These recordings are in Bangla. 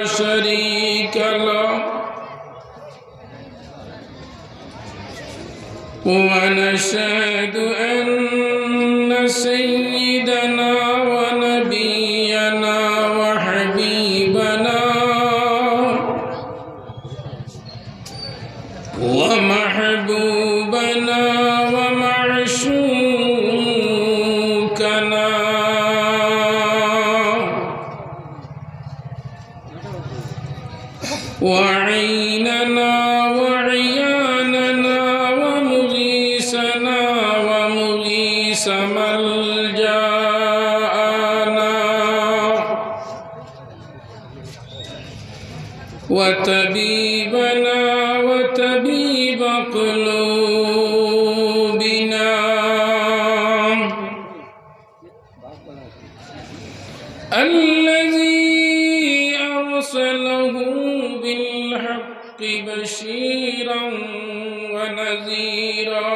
شريك له ونشهد أن سيدنا ونبينا وحبيبنا ومحبوبنا ومعشوقنا وعيننا وعياننا ومغيثنا ومغيث ملجأنا وطبيبنا وطبيب قلوبنا الذي أرسله بالحق بشيرا ونذيرا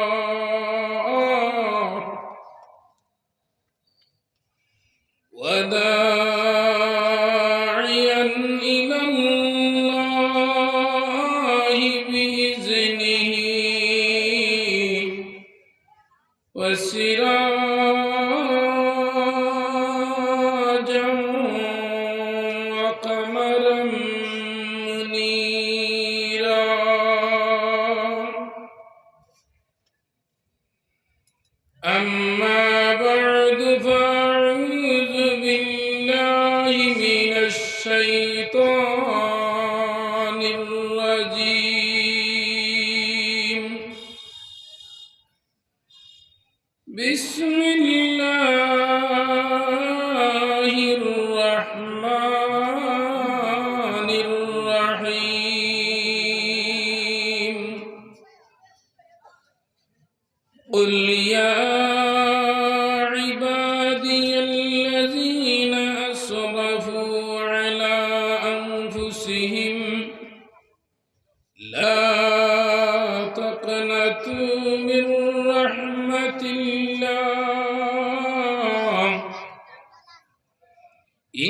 وداعيا إلى الله بإذنه وسراجا وقمرا منيرا أما بعد فأعوذ بالله من الشيطان الرجيم بسم الله الرحمن الرحيم قل يا عبادي الذين أسرفوا على أنفسهم لا تقنطوا من رحمة الله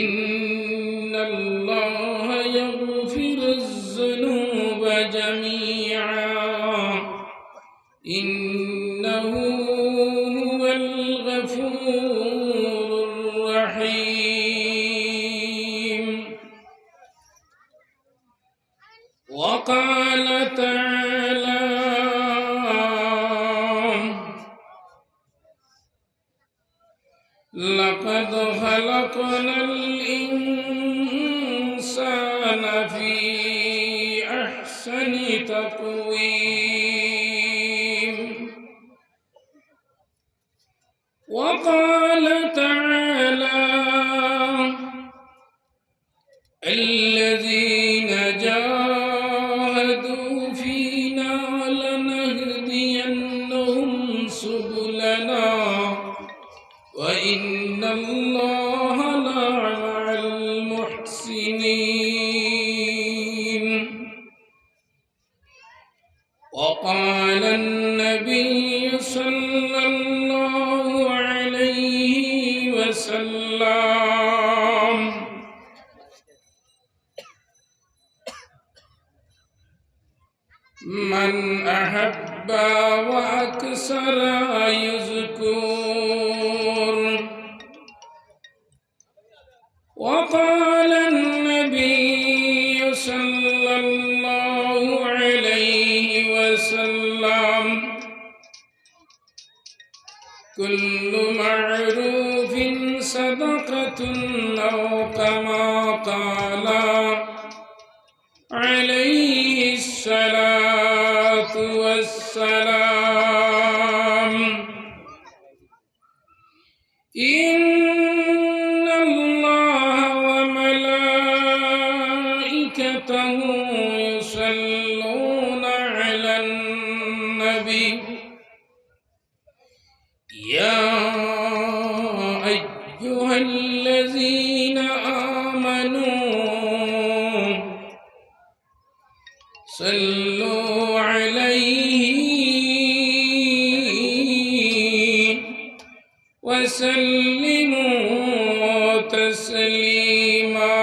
إن الله يغفر الذنوب جميعا إنه هو الغفور الرحيم وقال تعالى لقد خلقنا الإنسان في أحسن تقويم وقال تعالى الذين جاهدوا فينا لنهدينهم سبلنا وإن الله لمع المحسنين وقال النبي صلى الله عليه وسلم من أحب وأكثر يذكر وقال النبي صلى الله عليه وسلم كل معروف صدقة أو كما قال عليه الصلاة والسلام إن الله وملائكته يصلون على النبي يا أيها الذين آمنوا صلوا عليه وسلموا تسليما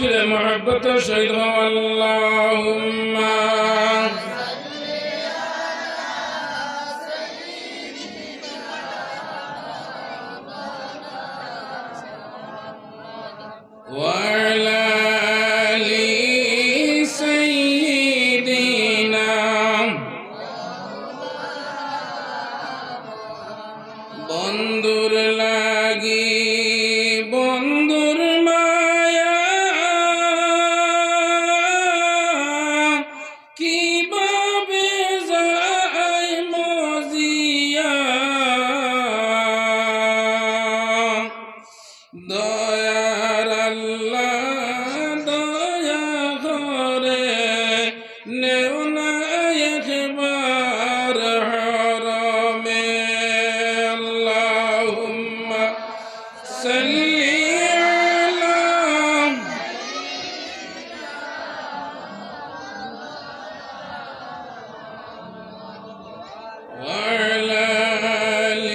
সুরে মহব্বত শহীদ আল্লাহুম্মা وعلى آل سيدنا বন্ধুর লাগি বন্ধুর মায়া কিভাবে যায় মজিয়া দয়ার আল্লাহ দয়া করে নেও না একবার হরমে আল্লাহুম্মা সাল্লি আলা وعلى آل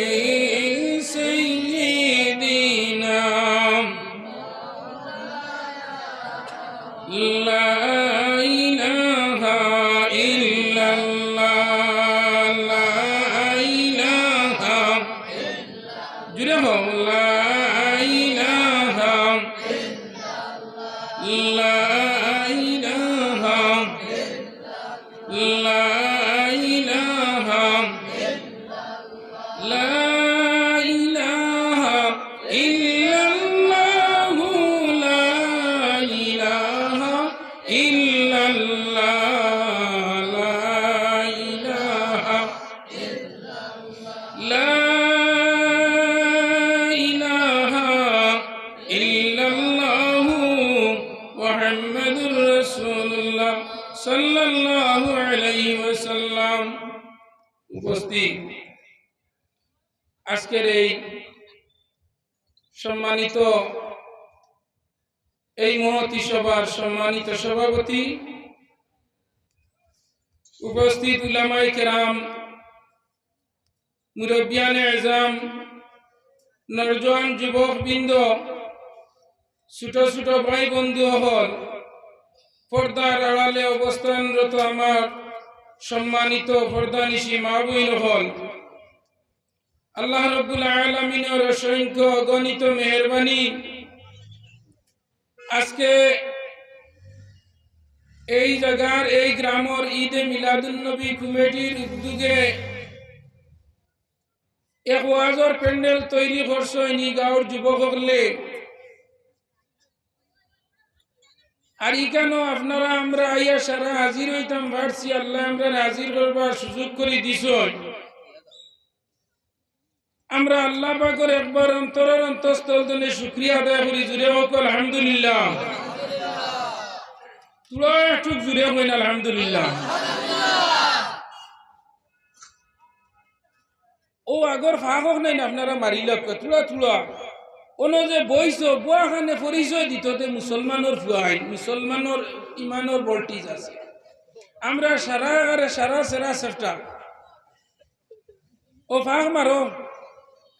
سيدنا لا إله إلا الله لا إله جره لا إله لا إله لا إله لا إله إلا الله لا إله إلا الله لا إله لا إله إلا الله محمد رسول الله صلى الله عليه وسلم উপস্থিত আজকের এই সম্মানিত এই মহতী সভার সম্মানিত সভাপতি উপস্থিত উলামায়ে কেরাম মুরব্বিয়ানে আজম নরজওয়ান যুবক বৃন্দ ছোট ছোট ভাই বন্ধু হল পর্দার আড়ালে অবস্থানরত আমার সম্মানিত পর্দানিশী মা বোন হল আল্লাহ রাব্বুল আলামিনের অসংখ্য অগণিত মেহেরবানি আজকে এই জায়গার এই গ্রামের ঈদে মিলাদুন নবী কমিটির উদ্যোগে এক ওয়াজর প্যান্ডেল তৈরি করছেন গাঁওর যুবকসকলে আর ইখানো আপনারা আমরা আইয়া সারা হাজির হইতাম পারছি আল্লাহ আমরা হাজির করবার সুযোগ করে দিছেন আমরা আল্লাহ পাকের একবার অন্তরের অন্তঃস্থল থেকে শুকরিয়া আদায় করি জুড়ে হোক আলহামদুলিল্লাহ তুলা একটু জুড়ে হইন আলহামদুলিল্লাহ ও আগর ফাঁক নাই না আপনারা মারিল তুলা তুলা ono যে বইছো বুয়াখানে পরিচয় দিতে মুসলমানের ফুয়াইন মুসলমানের ইমানের ভোল্টেজ আছে আমরা সারা সারা সেরা চেষ্টা ও ফাঁক মারো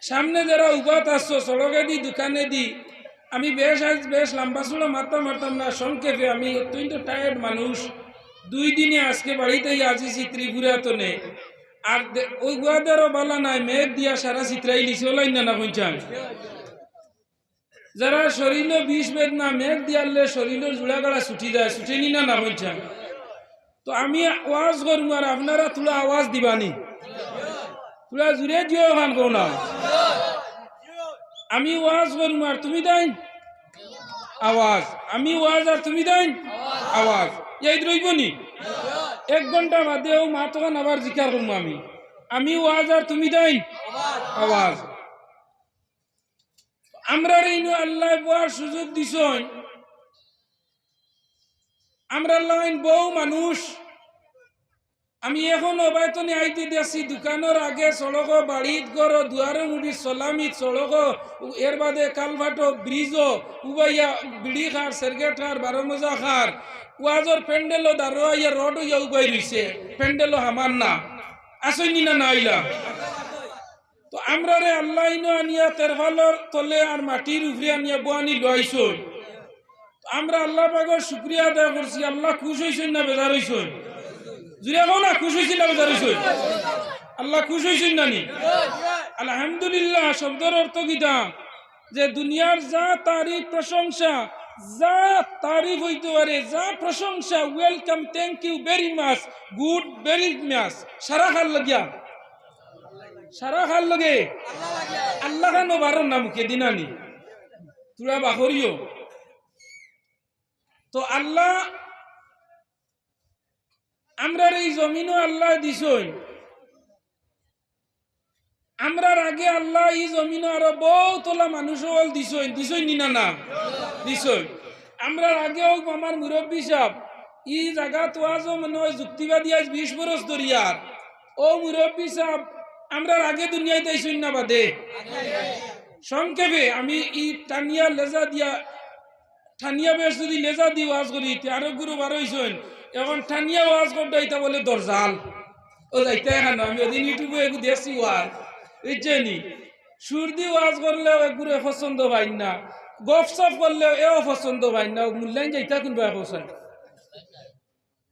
সামনে যারা উপাত আসছো সড়কে দি দোকানে দি আমি বেশ লম্বা চুলো মারতাম না সংক্ষেপে আমি অত্যন্ত টায়ার্ড মানুষ 2 দিনে আজকে বাড়িতে আসিছি ত্রিপুরা তো নেই আর ওই গুয়াদেরও বলা নাই মেঘ দিয়া সারা চিত্রাই লিছে ওলাই না পঞ্চান যারা শরীর 20 বেদ না মেঘ দিয়ালে শরীরের জোড়াগাড়া ছুটি যায় ছুটেনি না পঞ্চান তো আমি আওয়াজ করবো আর আপনারা তুলা আওয়াজ দিবানি তুলা জুড়ে দিও খান কো না আমি ওয়াজ করবো আর তুমি দেন আওয়াজ আমি ওয়াজ আর তুমি দেন আওয়াজ এই রইবনি 1 ঘন্টা বাদেও মাতখান আবার জিকার করবো আমি ওয়াজ আর তুমি দেন আওয়াজ আমরা রেইনু আল্লাহ বলার সুযোগ দিছেন আমরা লাইন বহু মানুষ আমি এখন অবায়তনে আইতে দেখছি দোকানের আগে সড়ক বাড়িত ঘর দুয়ারে মুড়ি সলামিত সড়ক এর বাদে কালভাটো ব্রিজ উবাইয়া বিড়ি খার সেরগেট খার 12 মজা খার ওয়াজর প্যান্ডেলও দাঁড়াইয়া রড হইয়া উবাই রইছে প্যান্ডেলও হামার না আসইনি না নাইলা তো আমরা রে আল্লাহ আনিয়া তেরফালর তলে আর মাটির উপরে আনিয়া বোয়ানি লইছই আমরা আল্লাহ পাকের শুকরিয়া আদায় করছি। আল্লাহ খুশ হইছেন না বেজার হইছেন? জুড়ে কও না, খুশ হইছেন না বেজার হইছেন? আল্লাহ খুশ হইছেন না নি? আলহামদুলিল্লাহ শব্দের অর্থ কিটা? যে দুনিয়ার যা তারিফ প্রশংসা, যা তারিফ হইতে পারে, যা প্রশংসা, welcome, thank you very much, good very much, সারা খাল লাগিয়া, সারা খাল লগে আল্লাহ খানো বারণ না মুখে দিনানি তুরা বাহরিও। তো আল্লাহ আমরার এই জমিনও আল্লাহ দিছই। আমরার আগে আল্লাহ এই জমিনও আরো বহুতলা মানুষ দিছই নি না? দিছই। আমরার আগেও আমার মুরব্বী সাহেব ই জায়গা তো আজও মনে হয় যুক্তিবাদী আজ 20 বরস ধরিয়ার ও মুরব্বী সাহেব আমরার আগে দুনিয়ায় দেইছই না বাদে? সংক্ষেপে আমি ই টানিয়া লেজা দিয়া ঠানিয়া বেশ যদি লেজা দি ওয়াজ করি আরো গুরু বার হইছেন, এখন ঠানিয়া ওয়াজ করতে এটা বলে দরজাল ও যাইতে কেন? আমি ওদিন ইউটিউবে একটু দেখছি ওয়াজ, বুঝছেনি? সুর দিয়ে ওয়াজ করলেও এগুলো পছন্দ পাই না, গপসপ করলেও এও পছন্দ পাই না। মূল্যায়ন যাইতা কোনবা পছন্দ,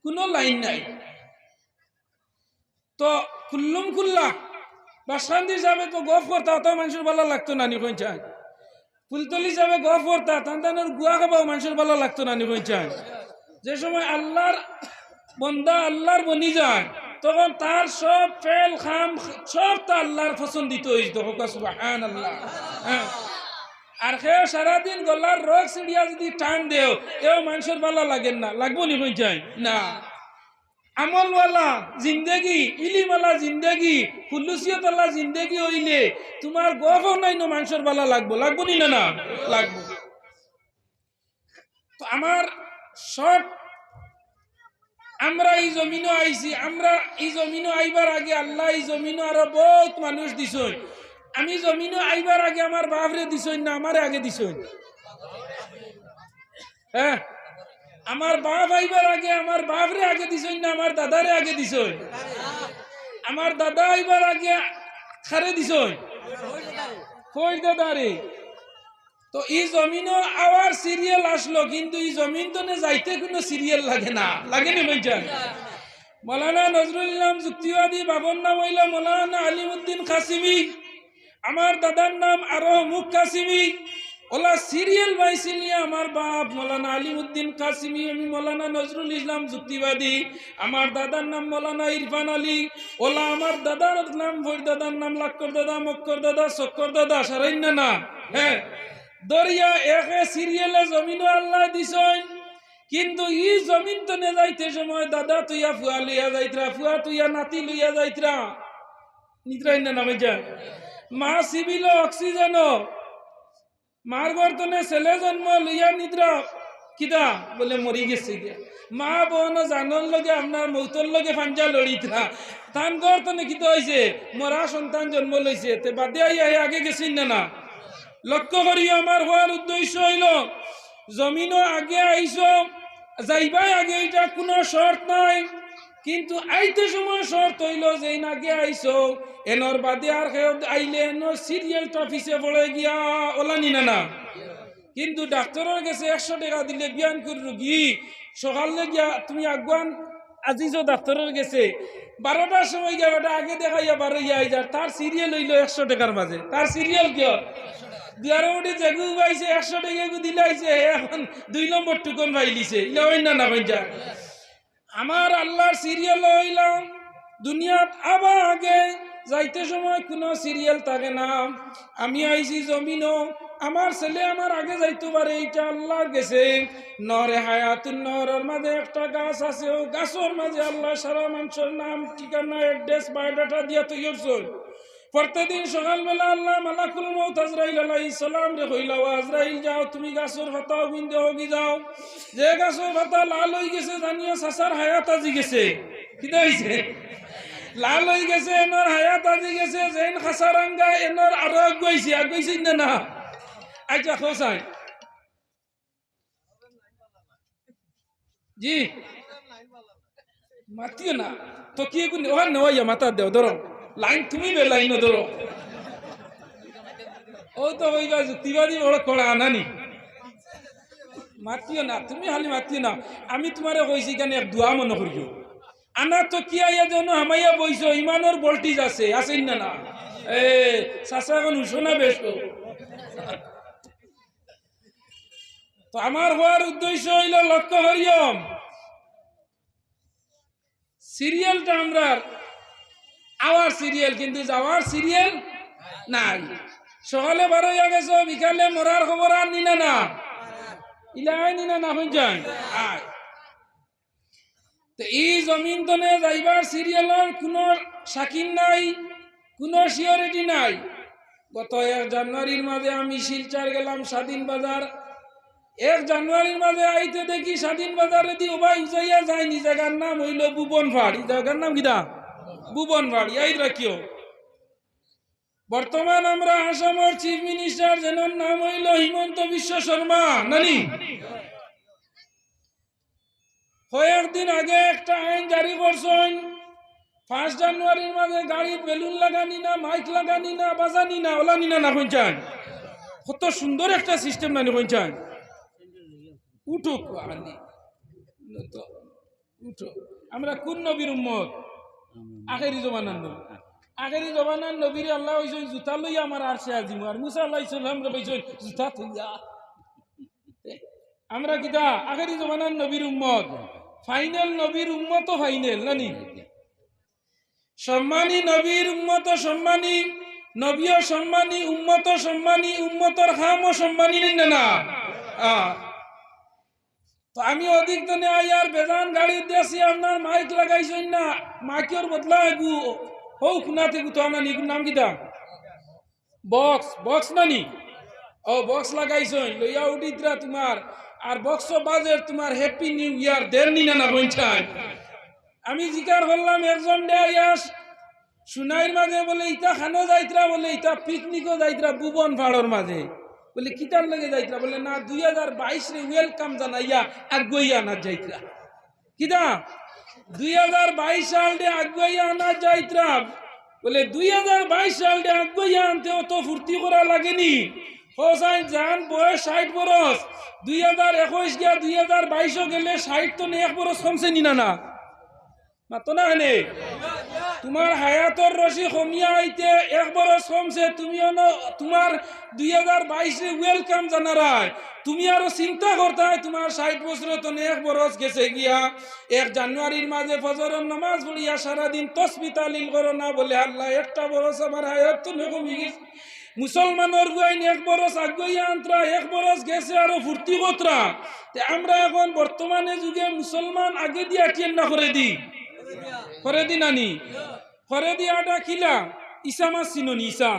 কোনো লাইন নাই। তো খুল্লুম খুল্লা বাসকান্দি যাবে তো গপ করতা তো মানুষের ভালো লাগতো না নি কইছান? ফুলতলি যাবে গপ করতা তান্তানের গুয়া খাবাও মানুষের ভালো লাগতো না নি কইছান? যে সময় আল্লাহর বন্দা আল্লাহর বনি যায় তখন তার সব ফেল খাম সব তা আল্লাহর পছন্দিত হইতো। সুবহানাল্লাহ। হ্যাঁ, আর খেয়ে সারাদিন গলার রোগ সিড়িয়া যদি টান দেও এও মানুষের ভালো লাগেন না, লাগবো নি কইছান? না। আমলওয়ালা জিন্দেগি, ইলিমালা জিন্দেগি, খুলুসিয়তওয়ালা জিন্দেগি হইলে তোমার গফও নাই না মানুষের ভালো লাগবো, লাগবো নি না? লাগবো। তো আমার শর্ট, আমরা এই জমিনও আইছি, আমরা এই জমিনও আইবার আগে আল্লাহ এই জমিনও আরো বহুত মানুষ দিছই। আমি জমিনও আইবার আগে আমার বাপরে দিছই না আমারে আগে দিছই? হ্যাঁ, আমার বাপ আইবার আগে আমার বাপরে আগে দিছই না আমার দাদারে আগে দিছই? আমার দাদা আইবার আগে খারে দিছই? কই দাদারে? তো এই জমিনও আবার সিরিয়াল আসলো, কিন্তু এই জমিন তো যাইতে কোনো সিরিয়াল লাগে না, লাগেনি বলছেন? মৌলানা নজরুল ইসলাম যুক্তিবাদী, বাবার নাম হইল মৌলানা আলিমউদ্দিন কাসিমি, আমার দাদার নাম আরো মুখ কাসিমি। ওলা সিরিয়াল বাইছিলি আমার বাপ মৌলানা আলিমউদ্দিন কাসিমি, আমি মৌলানা নজরুল ইসলাম যুক্তিবাদী, আমার দাদার নাম মৌলানা ইরফান আলী। ওলা আমার দাদার নাম ভৈর দাদার নাম লাক্কর দাদা, মক্কর দাদা, চক্কর দাদা, সারাইন না? হ্যাঁ, দরিয়া একে সিরিয়ালে জমিনও আল্লাহ দিছই, কিন্তু ই জমিন তো নে যাইতে সময় দাদা তুইয়া ফুয়া লইয়া যাইতরা, ফুয়া তুইয়া নাতি লইয়া যাইতরা, নিদ্রাই না নামে যা। মা সিবিল অক্সিজেন, মার গর্তনে ছেলে জন্ম লইয়া নিদ্রা কিদা বলে মরি গেছে গিয়া। মা বোন জানর লগে আপনার মৌতর লগে ফাঞ্জা লড়িতরা, তান গর্তনে কিতা হয়েছে মরা সন্তান জন্ম লইছে, তে বাদে আগে গেছেন না? লক্ষ্য করি আমার হওয়ার উদ্দেশ্য হইল জমিনও আগে আইস, যাইবাই আগে, এটা কোনো শর্ত নাই, কিন্তু আইতে সময় শর্ত হইল যে আগে আইসো এনর বাদে আর আইলে এনর সিরিয়াল ট্রাফিসে পড়ে গিয়া ওলানি না। কিন্তু ডাক্তারের কাছে 100 টাকা দিলে বিয়ান করে রুগী সকালে গিয়া তুমি আগুয়ান আজিজও ডাক্তারের গেছে 12টার সময় গিয়া ওটা আগে দেখাইয়া 12 ইয়া যার, তার সিরিয়াল হইল 100 টাকার মাঝে, তার সিরিয়াল কিয় দুয়ারে যেগু পাইছে 100 টাকা দিলে আইছে, এখন 2 নম্বর টুকন পাইলিছে, ইলা হইন না ভাইজা। আমার আল্লাহর সিরিয়াল হইলাম দুনিয়াত আবার আগে যাইতে সময় কোনো সিরিয়াল থাকে না। আমি আইছি জমিনও, আমার ছেলে আমার আগে যাইতে পারে, এইটা আল্লাহর গেছে। নরে হায়াতুন নহরের মাঝে একটা গাছ আছে, ও গাছের মাঝে আল্লাহ সারা মানুষের নাম ঠিকানা অ্যাড্রেস বায়োডাটা দিয়া তৈরি করছেন। প্রত্যেকদিন সকালবেলা আল্লাহ মালাকুল মউত আজরাইল আলাইহিস সালাম রে কইলা, ও আজরাইল যাও তুমি গাছের পাতা বিন্দে হগি যাও, যে গাছের পাতা লাল হয়ে গেছে জানিও সাসার হায়াত আজি গেছে। কি হইছে? লাল হয়ে গেছে, এনর হায়াত আজি গেছে, যেন খাসারাঙ্গা এনর আরো গইছে, আর গইছেন না? আচ্ছা খোসাই জি মাতিও না তো কি ওখানে নেওয়াইয়া মাতা দেও, ধরো লাইন, তুমি বে লাইন ধরো, ও তো ওই যুক্তিবাদী বড় কড়া আনানি। মাতিও না, তুমি খালি মাতিও না। আমি তোমারে কইছি কেন এক দোয়া মনে করিও। আনা তো কি আইয়া যেন হামাইয়া বইছো, ইমানোর ভোল্টেজ আছে, আছেন না না? এ চাচা এখন উঠো না বেশ। তো আমার হওয়ার উদ্দেশ্য হইল লক্ষ্য হরিয়ম সিরিয়ালটা আমরা আওয়ার সিরিয়াল, কিন্তু যাওয়ার সিরিয়াল নাই। সকালে 12 হইয়া গেছো, বিকালে মরার খবর আর নিনা না, ইলাই নিনা না হয়ে যায়। তো এই জমিন তনে যাইবার সিরিয়ালের কোনো সাকিন নাই, কোনো সিওরিটি নাই। গত 1 জানুয়ারির মাঝে আমি শিলচর গেলাম স্বাধীন বাজার। 1 জানুয়ারির মাঝে আইতে দেখি স্বাধীন বাজারে দি ওবাই উজাইয়া যায়নি, জায়গার নাম হইল ভুবনফাড়। এই জায়গার নাম কিনা ভুবনফাড়, এই রাখিও। বর্তমান আমরা আসামের চিফ মিনিস্টার যেনার নাম হইল হিমন্ত বিশ্ব শর্মা নানি। কয়েকদিন আগে একটা আইন জারি করছেন, 1 জানুয়ারির মাঝে গাড়ি বেলুন লাগানি না, মাইক লাগানি না, বাজানি না, ওলানি না, না কইছেন। কত সুন্দর একটা সিস্টেম নানি কইছেন। উঠুক আনি তো উঠো। আমরা কোন নবীর উম্মত? আখেরি জমানার নবী। আখেরি জমানার নবীরে আল্লাহ হইছেন জুতা লইয়া আমার আরশে আজিম, আর মুসা আলাইহিস সালাম রে হইছেন জুতা থইয়া। আমরা কিটা আখেরি জমানার নবীর উম্মত, ফাইনাল নবীর উম্মত, ফাইনাল নানি। সম্মানী নবীর উম্মত সম্মানী, নবীও সম্মানী, উম্মত সম্মানী, উম্মতর খামও সম্মানী না না। তো আমি অধিক দিনে আইয়ার বেজান গাড়ি দিয়েছি, আপনার মাইক লাগাইছেন না, মাইকের বদলা এগু হোক না থেকে তো আনা নিগুর নাম কিটা বক্স, বক্স নানি। ও বক্স লাগাইছেন, লইয়া উঠিতরা তোমার আর বক্স বাজের তোমার হ্যাপি নিউ ইয়ার দের নি না বলছেন। আমি জিকার করলাম একজন ডে আইয়াস সুনাইর মাঝে, বলে ইটা খানো যাইতরা, বলে ইটা পিকনিকও যাইতরা ভুবনফাড়র মাঝে। বলে কিতার লেগে যাইতরা, বলে না 2022 রে ওয়েলকাম জানাইয়া আগুইয়া না যাইতরা। কিটা 2022 সাল ডে আগুইয়া আনা যাইতরা। বলে 2022 সাল ডে আগুইয়া আনতে অত ফুর্তি করা লাগেনি। হোসাইন জান বয়স 60 বরস, 2021 গিয়া 2022 গেলে 60 তো 1 বরস কমছে নিনা না মাতো না হেনে। তোমার হায়াতর রশি কমিয়া আইতে 1 বরস কমছে, তুমিও তোমার 2022 রে ওয়েলকাম জানারায়। তুমি আরো চিন্তা করতাই তোমার 60 বছর তো 1 বরস গেছে গিয়া। 1 জানুয়ারির মাঝে ফজরের নামাজ পড়িয়া সারাদিন তসবিহ তাহলিল করো না, বলে আল্লাহ 1টা বরস আমার হায়াত তো কমে গেছে। মুসলমানের গুয়াইন 1 বরস আগুইয়া আন্তরা, 1 বরস গেছে আরো ফুর্তি কতরা। আমরা এখন বর্তমানে যুগে মুসলমান আগে দিয়ে আটিয়েন না করে দি নানি, করে দিয়াটা কিলা ইসা মাছ চিনি ইসা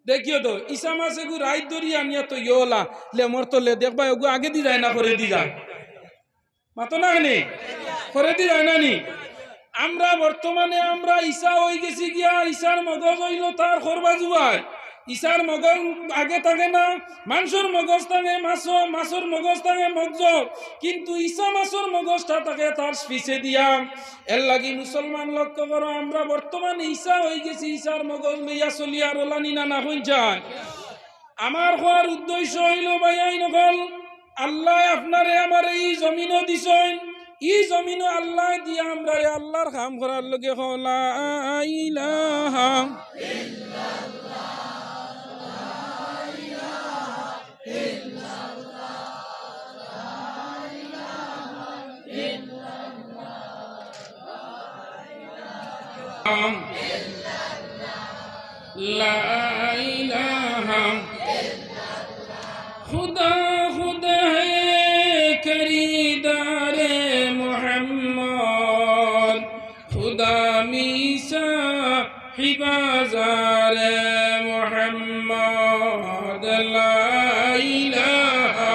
দেখিও তো, ইসা মাছ এগু রাইত ধরি আনিয়া তো ইলা লে মর তো লে দেখবা এগু আগে দি যায় না, করে দি যায় মাতো না হেনে, করে দি যায় না নি। আমরা বর্তমানে আমরা ইসা হয়ে গেছি গিয়া, ইসার মগজ হইল তার করবা জুয়ার। ইসার মগজ আগে থাকে না, মানুষের মগজ থাকে মাছর মগজ থাকে মগজ, কিন্তু ইসা মাছর মগজটা থাকে তার পিছে দিয়া। এর লাগি মুসলমান লক্ষ্য করো, আমরা বর্তমানে ইসা হয়ে গেছি, ইসার মগজ লইয়া চলিয়া রোলানি না হয়ে যায়। আমার হওয়ার উদ্দেশ্য হইল ভাইয়াই নকল, আল্লাহ আপনারে আমার এই জমিনও দিছেন, এই জমিনও আল্লাহ দিয়া আমরা আল্লাহর কাম করার লগে লা ইলাহা লা ইলাহা खुदा खुदा है खरीदारे मोहम्मद, खुदा मीसा हिबाजारे मोहम्मद। ला इलाहा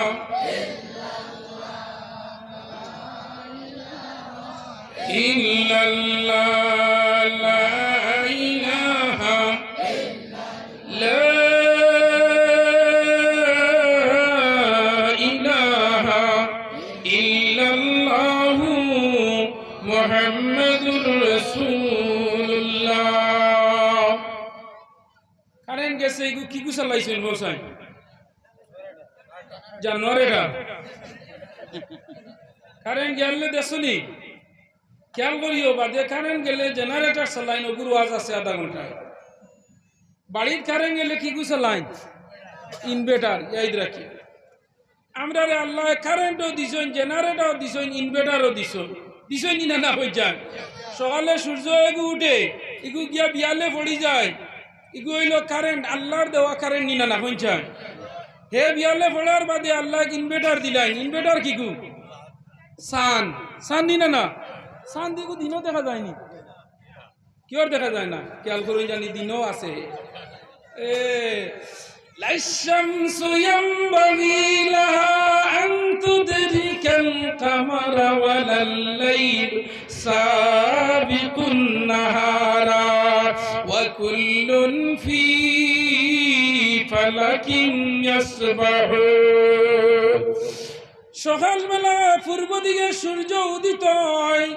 इल्लल्लाह, ला इलाहा মুহাম্মাদুর রাসূলুল্লাহ। কারেন্ট গেছে, কি গুছালাইছেন বলছেন জানুয়ারিটা কারেন্ট গেলে দেখুনি খেয়াল করিও বাদে কারেন্ট গেলে জেনারেটর চালাইন ওগুলো আওয়াজ আছে আধা ঘন্টায় বাড়ির কারেন্ট গেলে কি কু চালাইন ইনভার্টার ইয়াদ রাখি আমরা রে আল্লাহ কারেন্টও দিছেন জেনারেটরও দিছেন ইনভার্টারও দিছেন না না হয়ে যায় সকালে সূর্য এগু উঠে এগু গিয়া বিয়ালে পড়ি যায় এগু হইল কারেন্ট আল্লাহর দেওয়া কারেন্ট নিনা না হয়ে যায় হে বিয়ালে পড়ার বাদে আল্লাহ ইনভার্টার দিলেন ইনভার্টার কি গু সান নিনা না সান দিগু দিনও দেখা যায়নি কিওর দেখা যায় না খেয়াল করুন জানি দিনও আছে لا الشمس ينبغي لها أن تدرك القمر ولا الليل سابق النهار وكل في فلك يسبحون সকালবেলা পূর্ব দিকে সূর্য উদিত হয়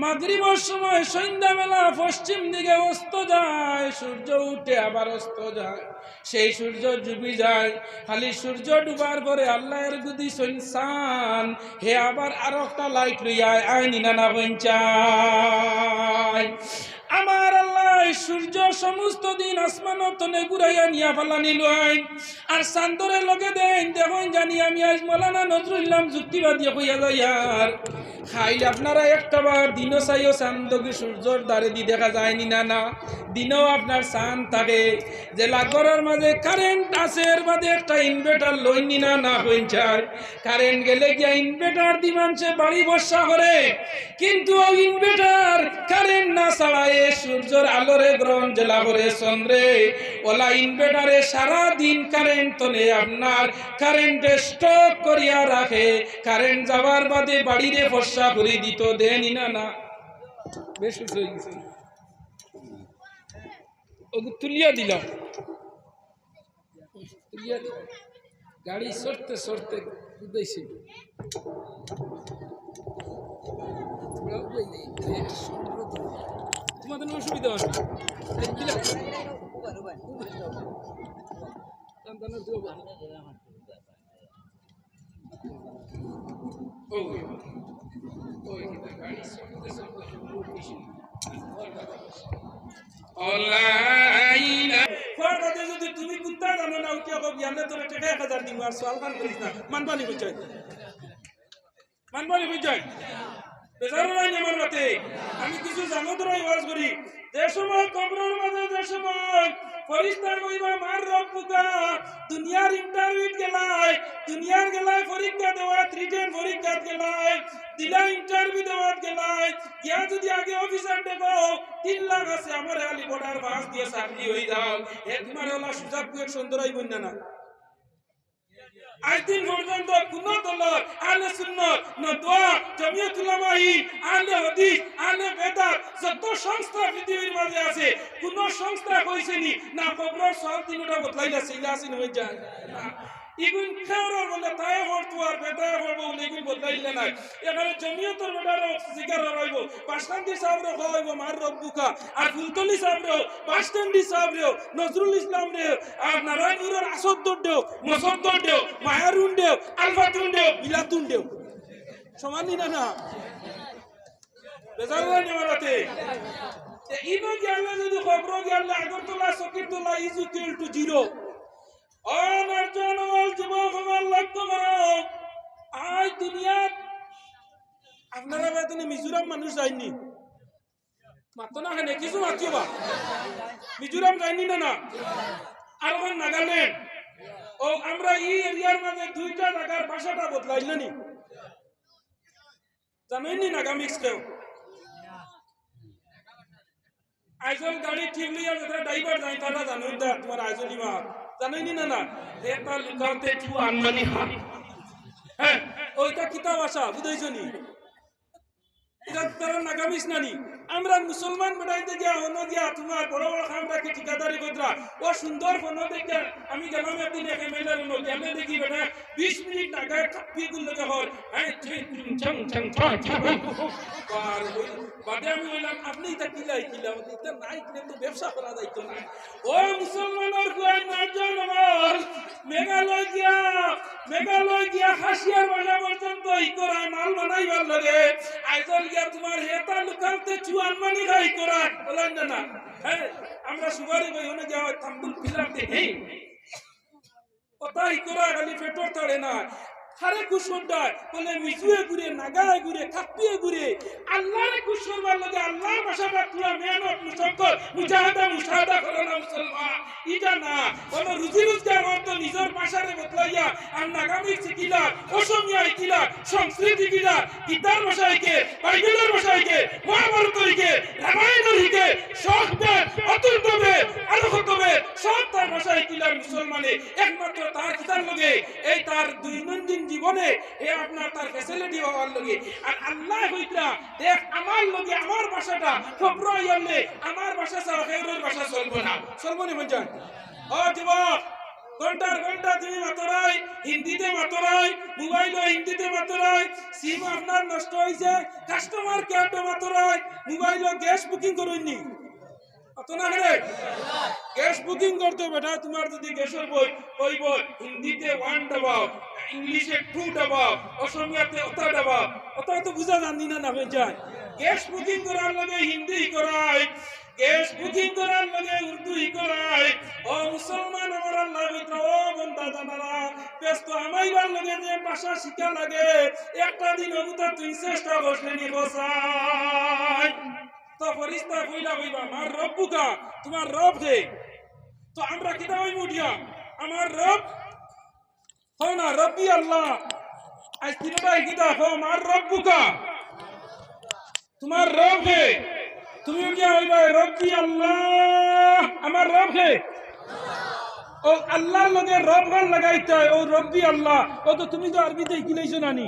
মাগরিবের সময় সন্ধ্যাবেলা পশ্চিম দিকে অস্ত যায় সূর্য উঠে আবার অস্ত যায় সেই সূর্য ডুবি যায় খালি সূর্য ডুবার পরে আল্লাহর গুদি সনসান হে আবার আর একটা লাইট লইয়া আইনি নানা বঞ্চায় আমার আল্লাহ সূর্য সমস্ত দিন আসমানত তনে ঘুরাইয়া নিয়া ফালানি লয় আর চান্দরে লগে দেন দেখুন জানি আমি আজ মৌলানা নজরুল ইসলাম যুক্তিবাদী হইয়া যাই আর খাইল আপনারা একটা বার দিনও চাইও চান্দকে সূর্যর দ্বারে দি দেখা যায়নি না না দিনও আপনার চান থাকে যে লাগরের মাঝে কারেন্ট আছে এর বাদে একটা ইনভার্টার লইনি না না হইছায় কারেন্ট গেলে গিয়া ইনভার্টার দি মানুষে বাড়ি বর্ষা করে কিন্তু ওই ইনভার্টার কারেন্ট না ছাড়ায় সূর্যের আলোরে গ্রহণ জেলা করে চন্দ্রে ওলা ইনভার্টারে সারা দিন কারেন্ট তলে আপনার কারেন্টে স্টক করিয়া রাখে কারেন্ট যাওয়ার বাদে বাড়িরে বর্ষা করে দিত দেনি না না বেশ হয়ে গেছে তুলিয়া দিলাম গাড়ি সরতে সরতে উদ্দেশ্যে তোমাদের অসুবিধা হবে যদি তুমি কুত্তা জানো না উঠে জ্ঞানে তোরে টাকা 1000 দিব আর সওয়াল খান করিস না মানবানি বুঝাই বেজার নাই আমার মতে আমি কিছু জানো তোরাই ওয়াজ করি যে সময় কবরের মাঝে যে সময় ফেরেশতা কইবা মার রব্বুকা দুনিয়ার ইন্টারভিউ গেলায় দুনিয়ার গেলায় পরীক্ষা দেওয়া রিটেন পরীক্ষা গেলায় দিলা ইন্টারভিউ দেওয়া গেলায় ইয়া যদি আগে অফিসার দেখো 3 লাখ আছে আমার আলি বর্ডার পাস দিয়ে চাকরি হই যাও এ তোমার ওলা সুজাব কুয়ের সুন্দরই বন্যা না আজ দিন পর্যন্ত কোন দলের আহলে সুন্নাত নদওয়া জামিয়াত উলামায়ে আহলে হাদিস আহলে বেদাত যত সংস্থা পৃথিবীর মাঝে আছে কোন সংস্থা কইছেনি না কবরের সব দিনটা বদলাইলা সিলাসিন হয়ে যায় না ইগুন খেওরার বলে তাই হরতো আর বেদায় হরব ইগুন বদলাইলা নাই এখানে জামিয়াতের বেদারও জিকির রইব পাশান্দি সাহেবরে হইব মার রব্বুকা আর ফুলতলি সাহেবরে পাশান্দি সাহেবরে নজরুল ইসলাম রে আর নারায়ণপুরের আসদ্দর দেও মসদ্দর দেও মায়ারুন দেও আলফাতুন দেও বিলাতুন দেও সমানই না না বেজার নাই আমারতে ইনো গেলে যদি খবর গেলে আগরতলা সকিরতলা ইজ ইকুয়াল টু 0 অনার্জন ওয়াল যুবক আমার লক্ষ্য করো আজ দুনিয়া আপনারা বেতনে মিজোরাম মানুষ যায়নি মাত্র না হয় কিছু মাতিও বা মিজোরাম যায়নি না না আর ওখানে নাগাল্যান্ড ও আমরা এই এরিয়ার মাঝে 2টা জায়গার ভাষাটা বদলাইল নি জানেননি নাগামিক্স কেউ আইজল গাড়ি ঠিক লিয়া যেটা ড্রাইভার যাই তারা জানেন না তোমার আইজলি মা জানেননি না না এটা লুকাতে টু আনমানি হা হ্যাঁ ওইটা কিতা ভাষা বুঝাইছনি এটা তারা নাগামিস নানি আমরা মুসলমান বেড়াইতে গিয়া অন্য গিয়া তোমার বড় বড় খামটাকে ঠিকাদারি কইরা ও সুন্দর ফোন দেখে আমি গেলাম একদিন একে মেলার নো কেমনে দেখি বেটা 20 মিনিট আগে কাপি গুল লাগে হর হ্যাঁ চং চং চং আর বাদে আমি বললাম আপনি এটা কিলাই এটা নাই কিনে তো ব্যবসা করা যাইতো না ও মুসলমানের কই না জানো মেঘালয় খাসিয়ার বাসা পর্যন্ত ই করা মাল বানাইবার লাগে আইজল গিয়া তোমার হেতা লুকালতে চুয়ান মানি খাই করা বলেন না হ্যাঁ আমরা সুগারি ভাই ওনে যাওয়া তাম্বুল পিলাতে হেই কথা ই করা খালি পেটর তাড়ে না হারে কুশলদার বলে মিজুয়ে ঘুরে নাগায় ঘুরে কাপিয়ে ঘুরে আল্লাহরে কুশলবার লাগে আল্লাহর ভাষাটা পুরা মেহনত মুশাক্কত মুজাহাদা করে না মুসলমান এটা না কোন রুজি রোজগার অর্থ নিজের ভাষারে বদলাইয়া আর নাগামি শিখিলা অসমীয়া শিখিলা সংস্কৃতি শিখিলা গীতার ভাষায় কে বাইবেলের ভাষায় কে মহাভারতের কে রামায়ণের কে শখ বেদ অতুল বেদ আরো কত বেদ সব তার ভাষায় শিখিলার মুসলমানে একমাত্র তার কিতার লগে এই তার দৈনন্দিন জীবনে এ আপনার তার ফ্যাসিলিটি হওয়ার লগে আর আল্লাহ হইতা দেখ আমার লগে আমার ভাষাটা খবর হইলে আমার ভাষা ছাড়া কেউর ভাষা চলবে না বুঝছেন ও যুবক ঘন্টা তুমি মাতরাই হিন্দিতে মাতরাই মোবাইল হিন্দিতে মাতরাই সিম আপনার নষ্ট হয়েছে কাস্টমার কেয়ারটা মাতরাই মোবাইল গ্যাস বুকিং করুননি অত না রে গ্যাস বুকিং করতে বেটা তোমার যদি গ্যাসের বই কইব হিন্দিতে 1 দবাও ইংলিশে 2 দবাও অসমীয়াতে ওটা দবাও ওটা তো বুঝা জানি না হয়ে যায় গ্যাস বুকিং করার লগে হিন্দি করাই গ্যাস বুকিং করার লগে উর্দু করাই ও মুসলমান আমার আল্লাহ মিত্র ও বন্ধা জানারা ব্যস্ত আমাইবার লগে যে ভাষা শিখা লাগে একটা দিন অবুতা তুই চেষ্টা করলে নি বসাই তো ফরিস্তা কইলা কইবা আমার রব্বুকা তোমার রব হে তো আমরা কিটা হই মুডিয়া আমার রব হো না রব্বি আল্লাহ আজ তিনটাই কিটা হো আমার রব্বুকা তোমার রব হে তুমি কি হইবা রব্বি আল্লাহ আমার রব হে ও আল্লাহর লগে রব গান লাগাইতে ও রব্বি আল্লাহ ও তো তুমি তো আরবিতে শিখিলাইছো নানি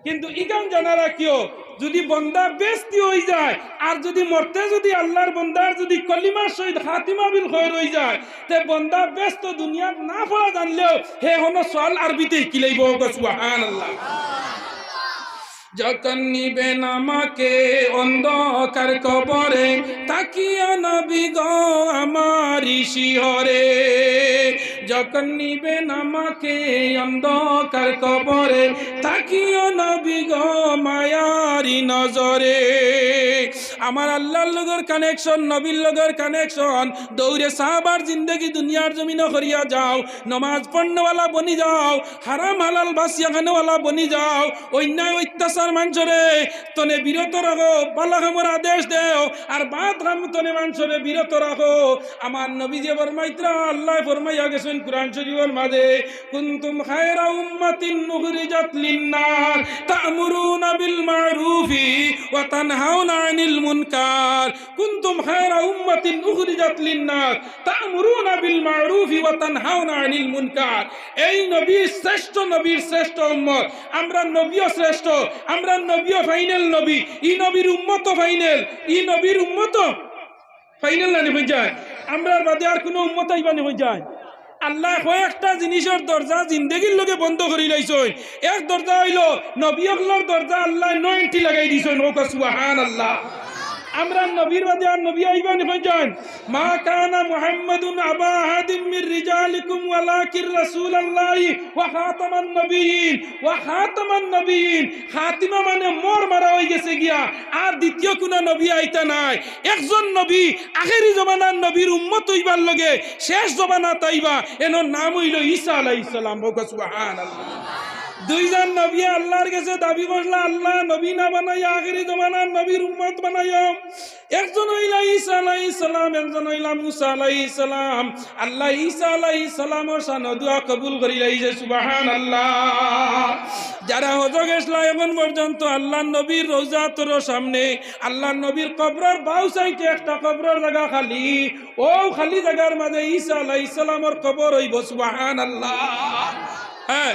কিন্তু ইগান জানারা কিও যদি বন্দা বেস্তি হয়ে যায় আর যদি মরতে যদি আল্লাহর বন্দার যদি কলিমার সহিত খাতিমা বিল খৈর হয়ে যায় তে বন্দা বেস্ত দুনিয়াত না পড়া জানলেও হে হনো সওয়াল আরবিতে শিখিলাইব সুবহানাল্লাহ যখন নিবেন আমাকে অন্ধকার কবরে তাকিয়া নবী গো আমার শিহরে যখন নিবেন আমাকে অন্ধকার কবরে তাকিয়া নবী গো মায়ারি নজরে আমার আল্লাহর লগর কানেকশন নবীর লগর কানেকশন দৌড়ে সাহাবার জিন্দগি দুনিয়ার জমিন করিয়া যাও নমাজ পড়নেওয়ালা বনি যাও হারাম হালাল বাসিয়া খানেওয়ালা বনি যাও অন্যায় অত্যাচার মানুষরে তনে বিরত রাখো পালা খামর আদেশ দেও আর বাদ খাম তনে মানুষরে বিরত রাখো আমার নবী যে ফরমাইত্রা আল্লাহ ফরমাইয়া গেছেন কুরআন শরীফের মাঝে কুনতুম খায়রা উম্মাতিন নুখরিজাত লিন-নাস তা'মুরুনা বিল মা'রুফি ওয়া তানহাউনা আনিল মুনকার কুনতুম খায়রা উম্মাতিন নুখরিজাত লিন-নাস তা'মুরুনা বিল মা'রুফি ওয়া তানহাউনা আনিল মুনকার এই নবী শ্রেষ্ঠ নবীর শ্রেষ্ঠ উম্মত আমরা নবীও শ্রেষ্ঠ আমরা নবীও ফাইনাল নবী ই নবীর উম্মত ফাইনাল ই নবীর উম্মত ফাইনাল না হয়ে যায় আমরা বাদে আর কোনো উম্মত আইবানি হয়ে যায় আল্লাহ কয়েকটা জিনিসের দরজা জিন্দগির লগে বন্ধ করে লাইছেন এক দরজা হইল নবী হকলর দরজা আল্লাহ 90 লাগাই দিছেন ওকা সুবহানাল্লাহ আমরা নবীর বাদে আর নবী আইবানি হয়ে যায় মা কানা মুহাম্মাদুন আবা আহাদিম মির রিজালিকুম ওয়ালাকির রাসূলুল্লাহি ওয়া খাতামান নবিয়্যিন খাতিমা মানে মোর মারা হয়ে গেছে গিয়া আর দ্বিতীয় কোন নবী আইতা নাই একজন নবী আখেরি জমানার নবীর উম্মত হইবার লগে শেষ জমানা তাইবা এর নাম হইল ঈসা আলাইহিস সালাম ওয়া সুবহানাল্লাহ দুইজন নবী আল্লাহর কাছে দাবি করলা আল্লাহ নবী না বানাইয়া আখেরি জমানার নবীর উম্মত বানাইয়া একজন হইলা ঈসা আলাইহিস সালাম একজন হইলা মুসা আলাইহিস সালাম আল্লাহ ঈসা আলাইহিস সালামের শানে দোয়া কবুল করি লাইছে সুবহানাল্লাহ যারা হজ গেছলা এখন পর্যন্ত আল্লাহর নবীর রওজাতর সামনে আল্লাহর নবীর কবরের বাউ সাইডে একটা কবরের জায়গা খালি ও খালি জায়গার মাঝে ঈসা আলাইহিস সালামের কবর হইব সুবহানাল্লাহ হ্যাঁ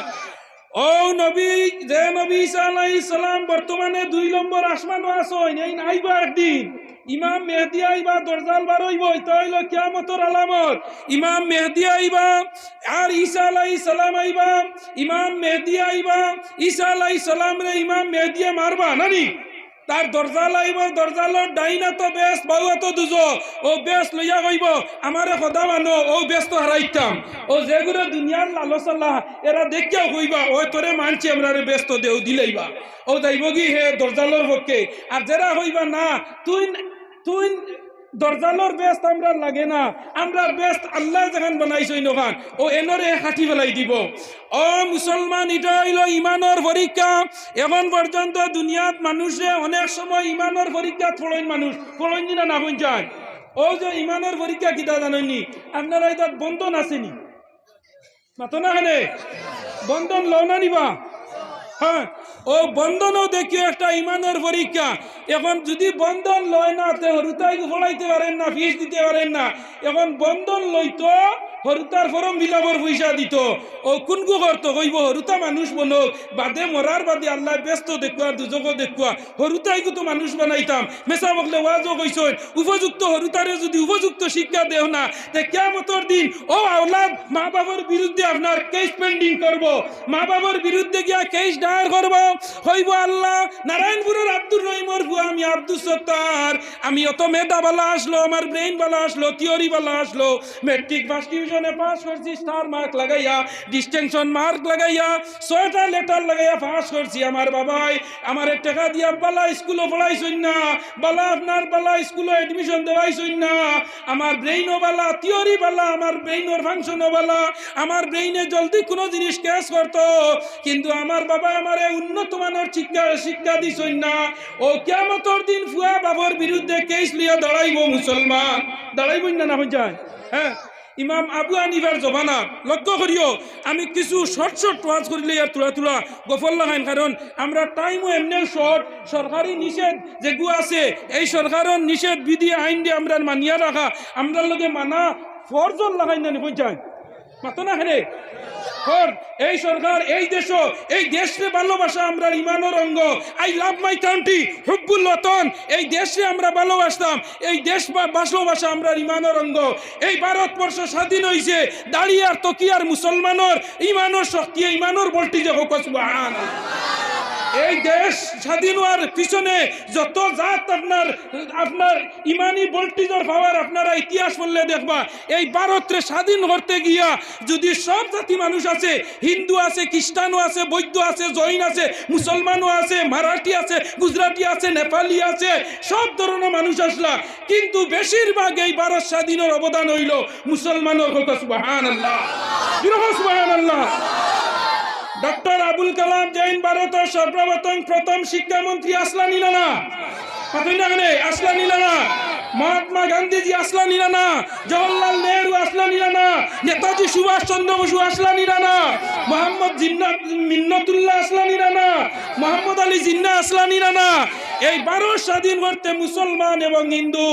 ও নবী যে নবী ঈসা আলাইহিস সালাম বর্তমানে 2 নম্বর আসমানও আছেন এই আইবা একদিন ইমাম মেহেদী আইবা দরজাল বার হইব এটা হইল কিয়ামতের আলামত ইমাম মেহেদী আইবা আর ঈসা আলাইহিস সালাম আইবা ইমাম মেহেদী আইবা ঈসা আলাইহিস সালাম রে ইমাম মেহেদী মারবা নানি তার দরজা লাইব, দরজালোর ডাইনা তো বেশ বউ তো দুজো, ও বেশ লইয়া কইব আমারে খোদা মানো, ও বেশ তো হারাইতাম। ও যেগুলো দুনিয়ার লালসাল্লাহ এরা দেখিয়াও কইবা ওই তোরে মানছি আমরা ব্যস্ত দেও দিলেইবা, ও যাইব কি হে দরজালোর পক্ষে। আর যারা হইবা না তুই তুই দরজালোর বেস্ত আমরা লাগে না, আমরা বেস্ত আল্লাহ যেখান বানাইছই নখান ও এনরে হাঁটি ফেলাই দিব। ও মুসলমান, এটা হইল ইমানের পরীক্ষা। এখন পর্যন্ত দুনিয়াত মানুষে অনেক সময় ইমানের পরীক্ষা ফলইন মানুষ ফলইনি না হইন যায়। ও যে ইমানের পরীক্ষা কিতা জানেননি আপনারা, এটা বন্ধন আসেনি মাতো না খানে বন্ধন লও না নিবা। হ্যাঁ, ও বন্ধনও দেখিও একটা ইমানের পরীক্ষা। এখন যদি বন্ধন লয় না তে হরুতাই ফলাইতে পারেন না, ফিস দিতে পারেন না। এখন বন্ধন লইতো হরুতার ফরম বিলাবর পয়সা দিত, ও কোনকু করতো কইব হরুতা মানুষ বনক, বাদে মরার বাদে আল্লাহ ব্যস্ত দেখুয়া দুজকও দেখুয়া হরুতাইকু তো মানুষ বানাইতাম। মেসা বকলে ওয়াজও কইসন উপযুক্ত হরুতারে যদি উপযুক্ত শিক্ষা দেও না তে কিয়ামতের দিন ও আওলাদ মা বাবার বিরুদ্ধে আপনার কেস পেন্ডিং করব, মা বাবার বিরুদ্ধে গিয়া কেস দায়ের করব। হইব আল্লাহ নারায়ণপুরের আব্দুর রহিমর বুয়া আমি আব্দুল সত্তার, আমি অত মেধা বালা আসলো, আমার ব্রেইন বালা আসলো, থিওরি বালা আসলো, মেট্রিক ফার্স্ট ডিভিশনে পাস করছি, স্টার মার্ক লাগাইয়া ডিস্টিংশন মার্ক লাগাইয়া 6টা লেটার লাগাইয়া পাস করছি। আমার বাবাই আমার টাকা দিয়া বালা স্কুলও পড়াইছই না, বালা আপনার বালা স্কুলে এডমিশন দেওয়াইছই না। আমার ব্রেইনও বালা, থিওরি বালা, আমার ব্রেইনের ফাংশনও বালা, আমার ব্রেইনে জলদি কোনো জিনিস ক্যাচ করতো। কিন্তু আমার বাবা আমার উন্নত মানের শিক্ষা দিছই না। ও কিয়ামতের দিন ফুয়া বাবার বিরুদ্ধে কেস লিয়া দাঁড়াইব মুসলমান, দাঁড়াইবই না না হয়ে যায়। হ্যাঁ, ইমাম আবু হানিফার জমানা লক্ষ্য করিও, আমি কিছু শর্ট শর্ট ওয়াজ করিলে আর তুলা তুলা গফল লাগাইন, কারণ আমরা টাইমও এমনি শর্ট। সরকারি নিষেধ যেগুলো আছে এই সরকারের নিষেধ বিধি আইন দিয়ে আমরা মানিয়া রাখা, আমরা লগে মানা ফরজল লাগাই না হয়ে যায় মাতো না হেরে। এই সরকার এই দেশে ভালোবাসা আমরা ইমানের অঙ্গ। আই লাভ মাই কান্ট্রি, হুব্বুল ওয়াতন, এই দেশে আমরা ভালোবাসতাম, এই দেশ ভালোবাসা আমরা ইমানের অঙ্গ। এই ভারতবর্ষ স্বাধীন হয়েছে দাঁড়িয়ে আর তকিয়ার মুসলমানের ইমানের শক্তি, ইমানের বলটি যে হোক সুবহানাল্লাহ। এই দেশ স্বাধীন হওয়ার পিছনে যত জাত আপনার ইমানি ভোল্টেজের পাওয়ার আপনারা ইতিহাস বললে দেখবা। এই ভারতরে স্বাধীন করতে গিয়া যদি সব জাতি মানুষ আছে, হিন্দু আছে, খ্রিস্টানও আছে, বৌদ্ধ আছে, জৈন আছে, মুসলমানও আছে, মারাঠি আছে, গুজরাটি আছে, নেপালি আছে, সব ধরনের মানুষ আসলা, কিন্তু বেশিরভাগ এই ভারত স্বাধীনের অবদান হইল মুসলমানের কথা। সুবহানাল্লাহ, সুবহানাল্লাহ। ডক্টর আবুল কালাম জৈন ভারতের সর্বপ্রথম প্রথম শিক্ষামন্ত্রী আসলা নিলানা, আসলা নিলানা। মহাত্মা গান্ধীজি আসলা নিলানা, জওহরলাল নেহরু আসলা নিলানা, নেতাজি সুভাষ চন্দ্র বসু আসলা নিলানা, মোহাম্মদ মিন্নতুল্লাহ আসলা নিলানা, মোহাম্মদ আলী জিন্না আসলা নিলানা। এই ভারত স্বাধীন করতে মুসলমান এবং হিন্দু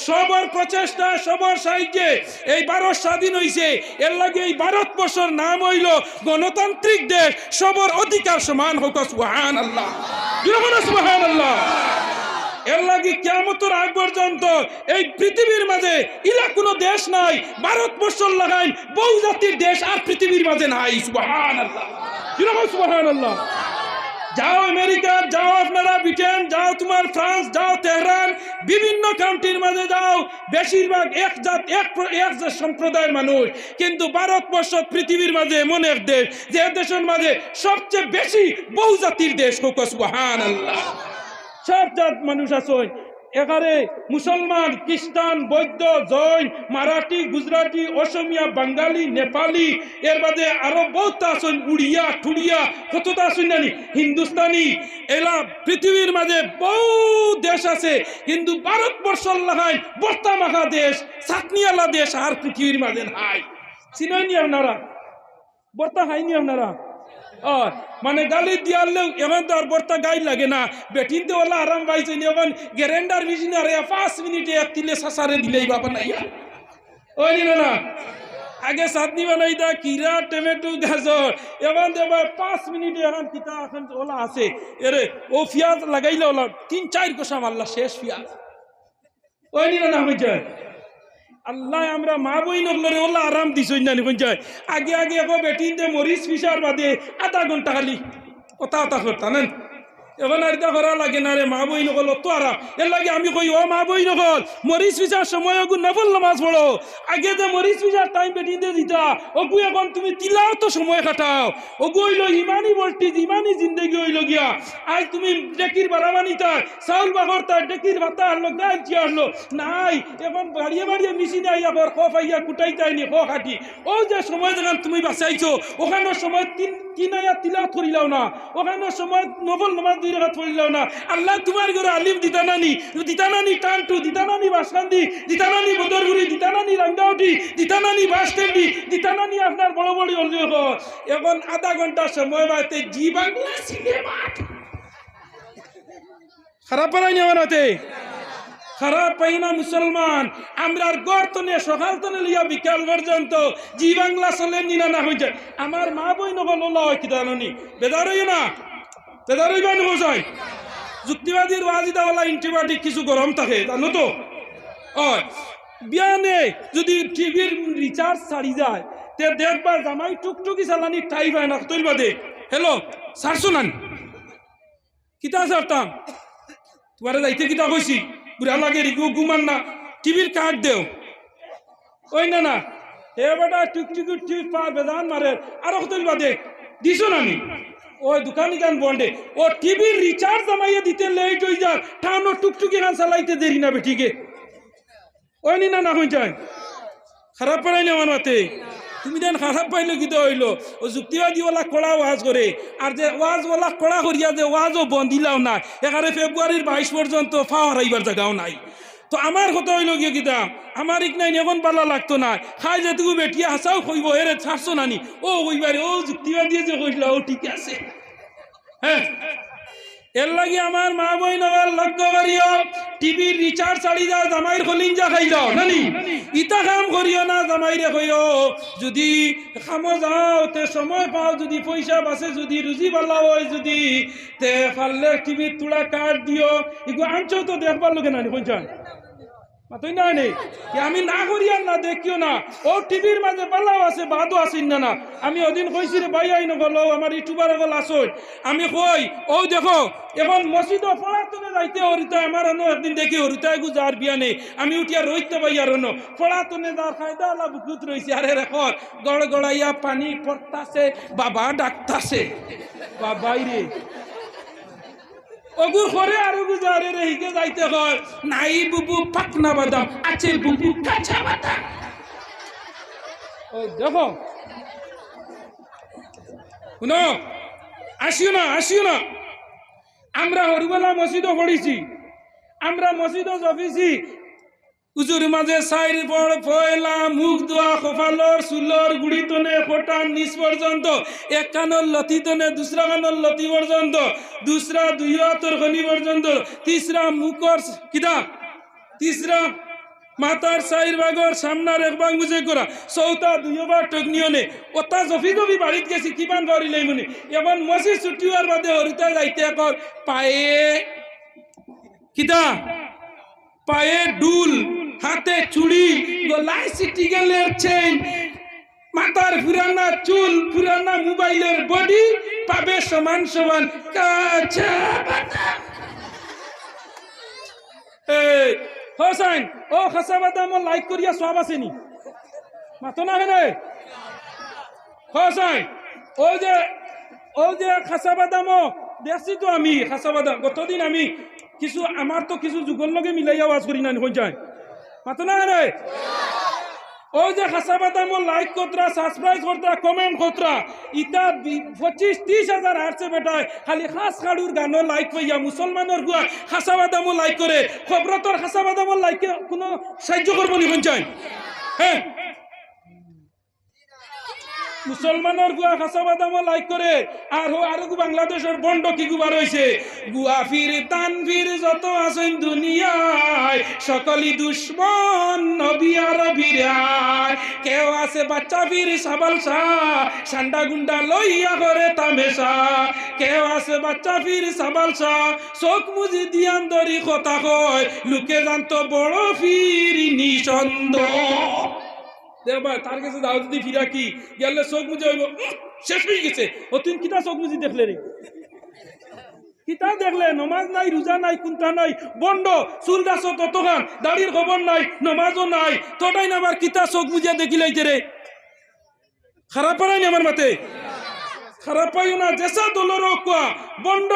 সবার প্রচেষ্টা, সবার সাহায্যে এই ভারত স্বাধীন হয়েছে। এর লাগে এই ভারতবর্ষের নাম হইল গণতান্ত্রিক দেশ, সবার অধিকার সমান হোক সুবহানাল্লাহ, সুবহানাল্লাহ। এর লাগে কিয়ামতের আগ পর্যন্ত এই পৃথিবীর মাঝে ইলা কোনো দেশ নাই, ভারতবর্ষের লাগাইন বহু জাতির দেশ আর পৃথিবীর মাঝে নাই। সুবহানাল্লাহ, সুবহানাল্লাহ। যাও আমেরিকা, যাও আপনারা ব্রিটেন, যাও তোমার ফ্রান্স, যাও তেহরান, বিভিন্ন কান্ট্রির মাঝে যাও, বেশিরভাগ এক জাত এক সম্প্রদায়ের মানুষ। কিন্তু ভারতবর্ষ পৃথিবীর মাঝে এমন এক দেশ যে দেশের মাঝে সবচেয়ে বেশি বহু জাতির দেশ। সুবহানাল্লাহ, সব জাত মানুষ আছে এখানে, মুসলমান, খ্রিস্টান, বৌদ্ধ, জৈন, মারাঠি, গুজরাটি, অসমিয়া, বাঙালি, নেপালি, এর বাদে আরো বহুত আছেন, উড়িয়া ঠুড়িয়া কতটা আছেন জানি, হিন্দুস্তানি, এলা পৃথিবীর মাঝে বহু দেশ আছে। কিন্তু ভারতবর্ষ লাগাই বর্তা মাখা দেশ, চাটনিয়ালা দেশ আর পৃথিবীর মাঝে নাই। চিনাইনি আপনারা? বর্তা খাইনি আপনারা? মানে গালি দিয়ালেও এখন তো আর বর্তা গাই লাগে না, বেটিনতে ওলা আরাম পাইছে। এখন গ্যারেন্ডার মেশিন আর 5 মিনিটে এক তিলে সাসারে দিলেই বাবা নাইয়া ওই না। আগে চাটনি বানাইতা কিরা, টমেটো, গাজর, এখন দেবার 5 মিনিটে এখন কিতা এখন ওলা আছে। এরে ও পেঁয়াজ লাগাইলে ওলা 3-4 কষা মারলা শেষ পেঁয়াজ। ওই না হয়ে আল্লাহ আমরা মা বই নগলরে ওলা আরাম দিছই না নিবঞ্চায়। আগে আগে এখন বেটিন দে মরিচ পিসার বাদে আধা ঘন্টা খালি কথা করতা নেন। এখন আর এটা করা লাগে না রে, মা বই নকল তো আরাম। এর লাগে আমি কই ও মা বই নকল মরিচ পিসার সময় ওগু নফল নামাজ পড়ো। আগে যে মরিচ পিসার টাইম বেটিতে দিতা ওগু এখন তুমি তিলাও তো সময় কাটাও। ওগু হইল ইমানি ভোল্টেজ, ইমানি জিন্দগি হইল গিয়া। আজ তুমি ডেকির বাড়াবানি তার চাউল বাগর তার ডেকির ভাতা আনলো গাছ চিয়ারলো নাই, এখন বাড়িয়ে বাড়িয়ে মিশিনে আইয়া পর খফ আইয়া কুটাই তাইনি খ খাটি। ও যে সময় যখন তুমি বাঁচাইছো ওখানে সময় তিন আয়া তিলা করিলাও না, ওখানে সময় নফল নামাজ 2 রাকাত পড়িলাও না। আল্লাহ তোমার ঘরে আলিম দিতানানি টানটু দিতানানি বাসকান্দি দিতানানি বদরগুড়ি দিতানানি রাঙ্গাউটি দিতানানি বাসস্ট্যান্ডি দিতানানি আপনার বড় বড় অলিও। এখন আধা ঘন্টা সময় বাড়তে জি বাংলা সিনেমা খারাপ পারাই না বানাতে খারাপ পাই না মুসলমান। আমরা গর্তনে সকাল তনে লিয়া বিকাল পর্যন্ত জি বাংলা চলে নিনা না হয়ে যায়। আমার মা বই নকল কিতানি বেদার হইও না, বেদার হইবা নয়। যুক্তিবাদীর ওয়াজিদাওয়ালা অ্যান্টিবায়োটিক কিছু গরম থাকে জানো তো। বিয়ানে যদি টিভির রিচার্জ ছাড়ি যায় তে দেখবা জামাই টুকটুকি চালানি টাই পায় না তৈলবা দে হ্যালো সারছো নান কিতা সারতাম তোমার যাইতে কিতা কইছি বুড়া লাগে রিগু ঘুমান না টিভির কার্ড দেও ওই না না হে বেটা টুকটুকি টিভি পা বেদান মারে আর তৈলবা দে দিছো না আমি ওই দোকানি গান বন্ডে ও টিভির রিচার্জ জামাইয়ে দিতে লেট হয়ে যায় ঠানো টুকটুকি গান চালাইতে দেরি না বেঠিকে ওই নি না না হয়ে যায় খারাপ পারাই না মানতে তুমি দেন খারাপ পাইলে কি হইলো ও যুক্তিবাদীওয়ালা কড়া ওয়াজ করে আর যে ওয়াজওয়ালা কড়া করিয়া যে ওয়াজও বন্দিলাও না এখানে ফেব্রুয়ারির 22 পর্যন্ত ফা হারাইবার জায়গাও নাই। তো আমার কথা হইল গিয়ে কিতা আমার ইক নাই এখন পালা লাগতো না খাই যেটুকু বেটিয়া হাসাও কইব এরে ছাড়ছো নানি ও কইবারে ও যুক্তিবাদী যে কইলা ও ঠিক আছে। হ্যাঁ এর লাগে আমার মা বই নগর লক্ষ্য করিও টিভির রিচার্জ ছাড়ি যাও জামাইয়ের খলিঞ্জা খাই যাও নানি ইটা কাম করিও না। জামাইরে কইও যদি খামো যাও তে সময় পাও যদি পয়সা বাঁচে যদি রুজি বালা হয় যদি তে পারলে টিভির তুলা কাট দিও এগুলো আনছো তো দেখবার লোকে নানি কইছান মাতই না নেই আমি না করি আর না দেখিও না ও টিভির মাঝে পালাও আছে বাদও আসিন না না। আমি ওদিন কইছি রে ভাই আইন গল আমার ইউটিউবার গল আসল আমি কই ও দেখো এখন মসজিদ পড়াতনে যাইতে হরিতা আমার অন্য একদিন দেখি হরিতায় গু যার বিয়া নেই আমি উঠিয়া রইতে পাই আর অন্য পড়াতনে যার খায়দা আলা বুকুত রইছে আরে রেখো গড় গড়াইয়া পানি পড়তাছে বাবা ডাকতাছে বাবাই রে ওগু করে আর ওগু যারে রে হিকে যাইতে হয় নাই বুবু পাকনা বাদাম আছে বুবু কাঁচা বাদাম। ও দেখো শুনো আসিও না আমরা হরিবেলা মসজিদও পড়িছি আমরা মসজিদও জপিছি উজুর মাঝে সাইর পড় ফয়লা মুখ দোয়া কপালর চুলর গুড়ি তনে ফোটান নিচ পর্যন্ত এক কানর লতি তনে দুসরা কানর লতি পর্যন্ত দুসরা 2 হাতের খনি পর্যন্ত তিসরা মুখর কিতা তিসরা মাতার সাইর বাগর সামনার এক বাং বুঝে করা চৌথা 2 বার টকনিয়নে ওটা জফি জফি বাড়িত গেছি কিমান করিলেই মনে এবার মসজিদ ছুটি হওয়ার বাদে হরিতা যাইতে কর পায়ে কিতা পায়ে ডুল হাতে চুড়ি গলায় সিটি গেলের চেইন মাথার ফুরানা চুল ফুরানা মোবাইলের বডি পাবে সমান সমান কাঁচা বাদাম। এই হোসেন ও কাঁচা বাদাম লাইক করিয়া সব আসেনি মাতো না হেনে হোসেন ও যে কাঁচা বাদাম দেখছি তো আমি কাঁচা বাদাম গতদিন আমি কিছু আমার তো কিছু যুগল লগে মিলাইয়া আওয়াজ করি না হয়ে যায় মাতো না রে ও যে কাঁচা বাদাম লাইক করতরা সাবস্ক্রাইব করতরা কমেন্ট করতরা ইটা 25-30 হাজার আসছে বেটায় খালি খাস খাড়ুর গানো লাইক পাইয়া মুসলমানের গুয়া কাঁচা বাদাম লাইক করে খবরতর কাঁচা বাদাম লাইকে কোনো সাহায্য করবো নি হয়ে যায়। হ্যাঁ মুসলমানের গুয়া কাঁচা বাদাম লাইক করে আর বাংলাদেশের বন্ড কি গুবার হয়েছে গুয়া ফির তানভীর যত আছেন দুনিয়ায় সকলই দুশ্মন নবী আর বীরায় কেউ আছে বাচ্চা ফির সাবাল শাহ সান্ডা গুন্ডা লইয়া করে তামেশা কেউ আছে বাচ্চা ফির সাবাল শাহ চোখ মুজি দিয়ান দরি কথা কয় লোকে জানতো বড় ফির নিঃসন্দ দেখবা তার কাছে দাও যদি ফিরা কি গেলে চোখ মুজে হইব শেষ হয়ে গেছে ও তুমি কিতা চোখ মুজি দেখলে রে কিতা দেখলে নমাজ নাই রোজা নাই কুন্তা নাই বন্ড চুল দাস ততখান দাড়ির খবর নাই নমাজও নাই তোটাই না আবার কিতা চোখ বুঝিয়া দেখিলাইতে রে খারাপ পারাইনি আমার মাতে খারাপ পাইও না যেসা দলের কোয়া বন্ড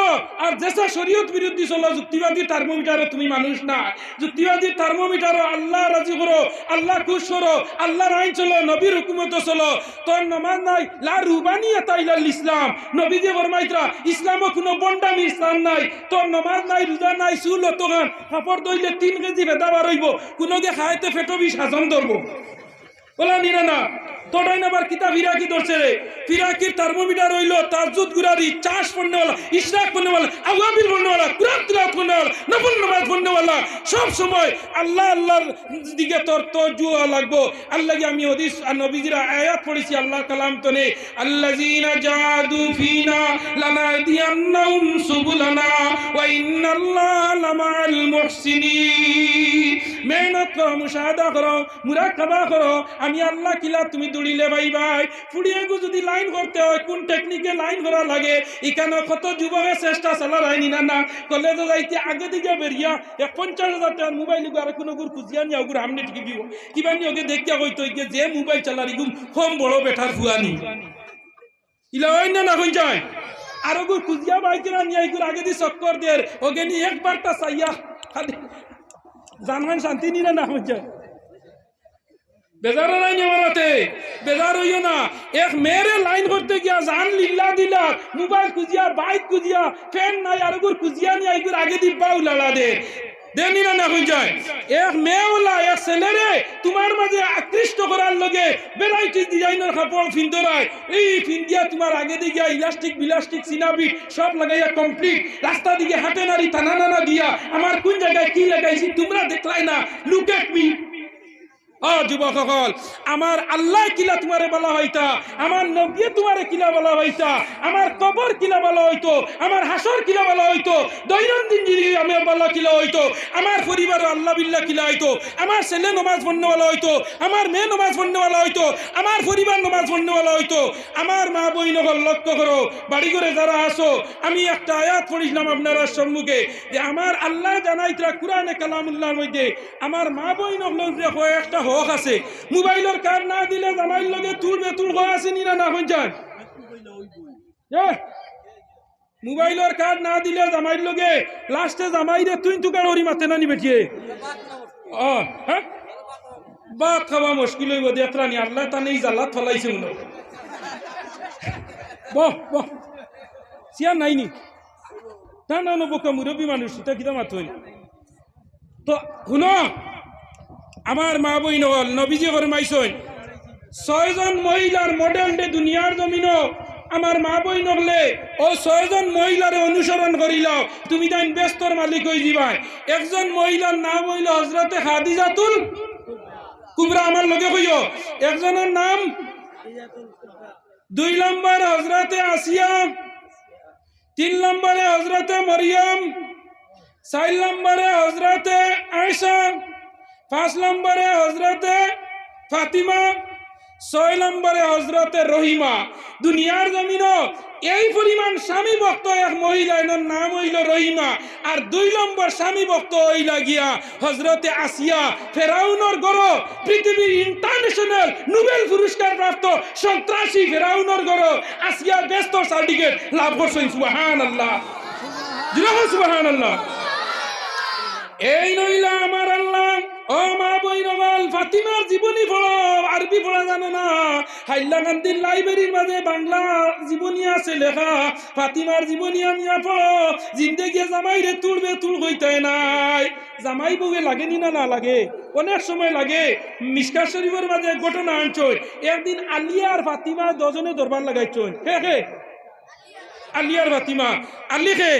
আর যেসা শরীয়ত বিরোধী চলো যুক্তিবাদী থার্মোমিটারও তুমি মানুষ না যুক্তিবাদী থার্মোমিটারও আল্লাহ রাজি করো আল্লাহ খুশ করো আল্লাহর আইন চলো নবীর হুকুমত চলো তোর নমাজ নাই লা রুবানি আতাইলাল ইসলাম নবী যে ফরমাইতরা ইসলামও কোনো বন্ডামি ইসলাম নাই তোর নমাজ নাই রোজা নাই চুল অতগান কাপড় দইলে 3 কেজি ভেদা বার হইব কোনোকে খাইতে ফেটো বিষ হাজম ধরবো বলা নিরা না তোটাই না আবার কিতা ফিরাকি ধরছে রে ফিরাকির থার্মোমিটার হইল তাজ্জুদ গুরারি চাষ পড়নেওয়ালা ইশরাক পড়নেওয়ালা আওয়াবিল পড়নেওয়ালা কুরআন তিলাওয়াত পড়নেওয়ালা নফল নামাজ পড়নেওয়ালা সব সময় আল্লাহ আল্লাহর দিকে তোর তওজ্জুহ লাগবো আল্লাহ আমি হাদিস আর নবীজির আয়াত পড়েছি আল্লাহ কালাম তনে আল্লাযিনা জাদু ফিনা লানাদিয়ান্নাহুম সুবুলানা ওয়া ইন্নাল্লাহা লামাআল মুহসিনিন মেহনত করো মুশাহাদা করো মুরাকাবা করো আমি আল্লাহ কিলা তুমি দৌড়িলে ভাই ভাই ফুড়িয়ে যদি লাইন করতে হয় কোন টেকনিকে লাইন করা লাগে এখানে কত যুবকের চেষ্টা চালা রায়নি না না কলেজে যাইতে আগে দিকে বেরিয়া 50,000 টাকার মোবাইল আর কোনো গুর খুঁজিয়া নিয়ে ওগুর সামনে টিকে দিব কিবা নিয়ে ওকে দেখিয়া হইতো যে মোবাইল চালার ইগুম কম বড় বেটার ফুয়ানি ইলা হয় না না হয়ে যায় আর ওগুর খুঁজিয়া বাইকেরা নিয়ে এগুর আগে দিয়ে চক্কর দের ওকে নিয়ে একবারটা চাইয়া খালি জানবেন শান্তি নিলে না হয়ে যায় বেজার নাই নেওয়াতে বেজার হইও না এক মেয়েরে লাইন করতে গিয়া জান লিল্লা দিলা মোবাইল খুঁজিয়া বাইক খুঁজিয়া ফ্যান নাই আর ওগুর খুঁজিয়া নিয়ে এগুর আগে দিব্বা উলালা দে দেনি না না হয়ে যায় এক মেয়েওলা এক ছেলেরে তোমার মাঝে আকৃষ্ট করার লগে ভ্যারাইটি ডিজাইনের কাপড় ফিন্দরায় এই ফিন্দিয়া তোমার আগে দিকে ইলাস্টিক বিলাস্টিক সিনাবি সব লাগাইয়া কমপ্লিট রাস্তা দিকে হাতে নাড়ি টানা নানা দিয়া আমার কোন জায়গায় কি লাগাইছি তোমরা দেখলাই না লুক এট মি ও যুবক সকল আমার আল্লাহ কিলা তোমারে বলা হইতা আমার নবী তোমারে কিলা বলা হইতা আমার কবর কিলা বলা হইতো আমার হাসর কিলা বলা হইতো দৈনন্দিন জিন্দগি আমার বলা কিলা হইতো আমার পরিবার আল্লাহ বিল্লাহ কিলা হইতো আমার ছেলে নামাজ পড়নেওয়ালা হইতো আমার মেয়ে নামাজ পড়নেওয়ালা হইতো আমার পরিবার নামাজ পড়নেওয়ালা হইতো আমার মা বইনগর লক্ষ্য করো বাড়ি করে যারা আসো আমি একটা আয়াত পড়িলাম আপনারা সম্মুখে যে আমার আল্লাহ জানাইতরা কুরআনে কালামুল্লাহর মধ্যে আমার মা বইনগর যে একটা হক আছে মোবাইলের কার্ড না দিলে জামাইর লগে তুলবে তুল হওয়া আছে নিরা না হয়ে যায় মোবাইলের কার্ড না দিলে জামাইর লগে লাস্টে জামাইরে তুই তুকার হরি মাতে না নিবে হ্যাঁ বাদ খাওয়া মুশকিল হইব দেখরানি আল্লাহ তা নেই জাল্লাত ফলাইছে মনে বহ বহ সিয়া নাইনি না না নবকা মুরব্বী মানুষ এটা কিতা মাত তো শুনো আমার মা বই নগল নবীজি ফরমাইছেন 6 জন মহিলার মডেল দে দুনিয়ার জমিন আমার মা বই নগলে ও 6 জন মহিলারে অনুসরণ করিল তুমি তাই ব্যস্তর মালিক হয়ে যাবাই একজন মহিলার নাম হইল হযরতে খাদিজাতুল কুবরা আমার লগে কইও একজনের নাম 2 নম্বর হযরতে আসিয়া 3 নম্বরে হযরতে মরিয়ম 4 নম্বরে হযরতে আয়েশা 5 নম্বরে হযরতে ফাতিমা 6 নম্বরে হযরতে রহিমা দুনিয়ার জমিন এই পরিমাণ স্বামী ভক্ত এক মহিলা এর নাম হইল রহিমা আর 2 নম্বর স্বামী ভক্ত হইলা গিয়া হযরতে আসিয়া ফেরাউনের গড় পৃথিবীর ইন্টারন্যাশনাল নোবেল পুরস্কার প্রাপ্ত সন্ত্রাসী ফেরাউনের গড় আসিয়া বেস্ট সার্টিফিকেট লাভ করছেন সুবহানাল্লাহ জিরাহ সুবহানাল্লাহ এই নইলা আমার আল্লাহ ও মা বইনগল ফাতিমার জীবনী পড়ো আরবি পড়া জানো না হাইলাকান্দির লাইব্রেরির মাঝে বাংলা জীবনী আছে লেখা ফাতিমার জীবনী আমিয়া পড়ো জিন্দেগি জামাইরে তুলবে তুল হইতে নাই জামাই বউয়ে লাগেনি না না লাগে অনেক সময় লাগে মিশকাত শরীফের মাঝে ঘটনা আনছই একদিন আলিয়া আর ফাতিমা দুজনে দরবার লাগাইছই হে হে আলিয়া আর ফাতিমা আলি হে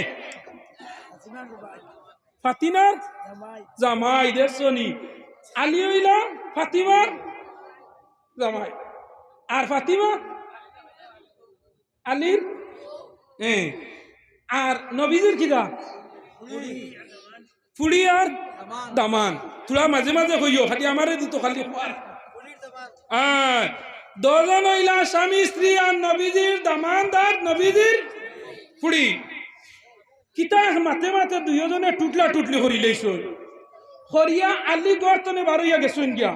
ফাতিমার জামাই দেখছনি আলী হইলা ফাতিমার জামাই আর ফাতিমা আলীর আর নবীজির কিরা ফুড়ি আর দামান তোরা মাঝে মাঝে কইও খালি আমারে দিত খালি দুজন হইলা স্বামী স্ত্রী আর নবীজির দামানদার নবীজির ফুড়ি কিতা মাতে মাতে দুইজনে টুটলা টুটলি করি লইছ হরিয়া আলি গর্তনে বারইয়া গেছুন গিয়া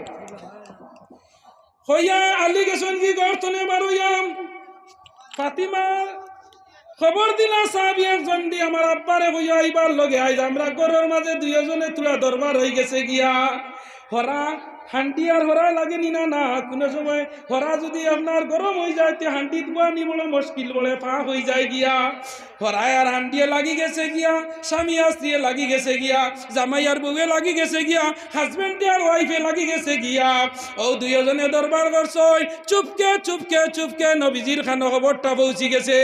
হইয়া আলি গেছুন কি গর্তনে বারইয়া ফাতিমা খবর দিলা সাহাবি একজন দি আমার আব্বারে হইয়া আইবার লগে আইজ আমরা ঘরের মাঝে দুইজনে তুলা দরবার হয়ে গেছে গিয়া হরা হান্ডি আর হরা লাগেনি না না কোনো সময় হরা যদি আপনার গরম হয়ে যায় তে হান্ডি ধোয়া নি বড় মুশকিল বলে পা হয়ে যায় গিয়া হরায় আর হান্ডিয়ে লাগি গেছে গিয়া স্বামী আর স্ত্রী লাগি গেছে গিয়া জামাই আর বউয়ে লাগি গেছে গিয়া হাজবেন্ড আর ওয়াইফে লাগি গেছে গিয়া ও দুইজনে দরবার করছই চুপকে চুপকে চুপকে নবীজির খানো খবরটা পৌঁছি গেছে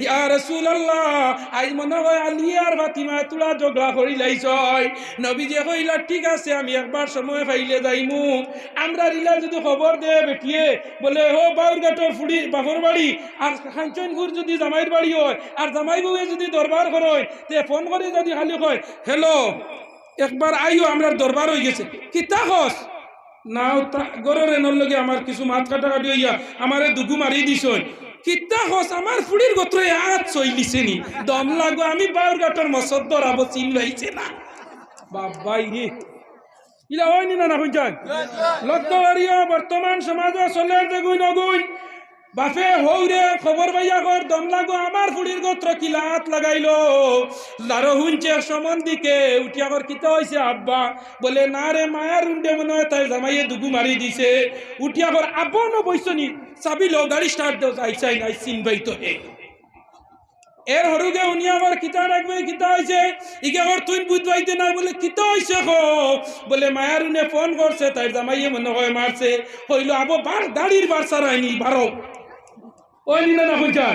ইয়া রাসূলুল্লাহ আজ মনে হয় আলী আর ফাতিমা তুলা ঝগড়া করি লাইছয় নবীজি কইলা ঠিক আছে আমি একবার সময় পাইলে যাইমু আমরা রিলা যদি খবর দে বেটিয়ে বলে হো বাউরঘাটর ফুড়ি বাপর বাড়ি আর কাঞ্চনপুর যদি জামাইর বাড়ি হয় আর জামাই বউয়ে যদি দরবার করয় তে ফোন করে যদি খালি কয় হ্যালো একবার আইও আমরা দরবার হয়ে গেছে কিতা হস না গরের এনর লগে আমার কিছু মাছ কাটাকাটি হইয়া আমারে দুগু মারি দিছ কিতা হস আমার ফুড়ির গোত্রে আজ চইলিছে নি দম লাগো আমি বাউরঘাটর মসদ ধরাবো চিন লাইছে না বাবাই রে ইলা হয়নি না কইজান লক্ষ্য করিও বর্তমান সমাজ চলে দেখুন নগুন বাপে হৌরে খবর পাইয়া কর দম লাগো আমার ফুড়ির গোত্র কিলাত লাগাইলো লারো হুঞ্চে সমন দিকে উঠিয়া কর কিতা হইছে আব্বা বলে না রে মায়ার উন্ডে মনে হয় তাই জামাইয়ে দুগু মারি দিছে উঠিয়া কর আব্বা ন বইছনি চাবি লো গাড়ি স্টার্ট দেও যাইছাই নাই চিনবাই তো হে এর হরুগে উনি আবার কিতা রাখবে কিতা হইছে ইগে আবার তুই বুঝবাইতে নাই বলে কিতা হইছে গো বলে মায়ার উনে ফোন করছে তাই জামাইয়ে মনে হয় মারছে কইলো আবো বার দাড়ির বার সারাইনি বারো ওই নিনা না কইছা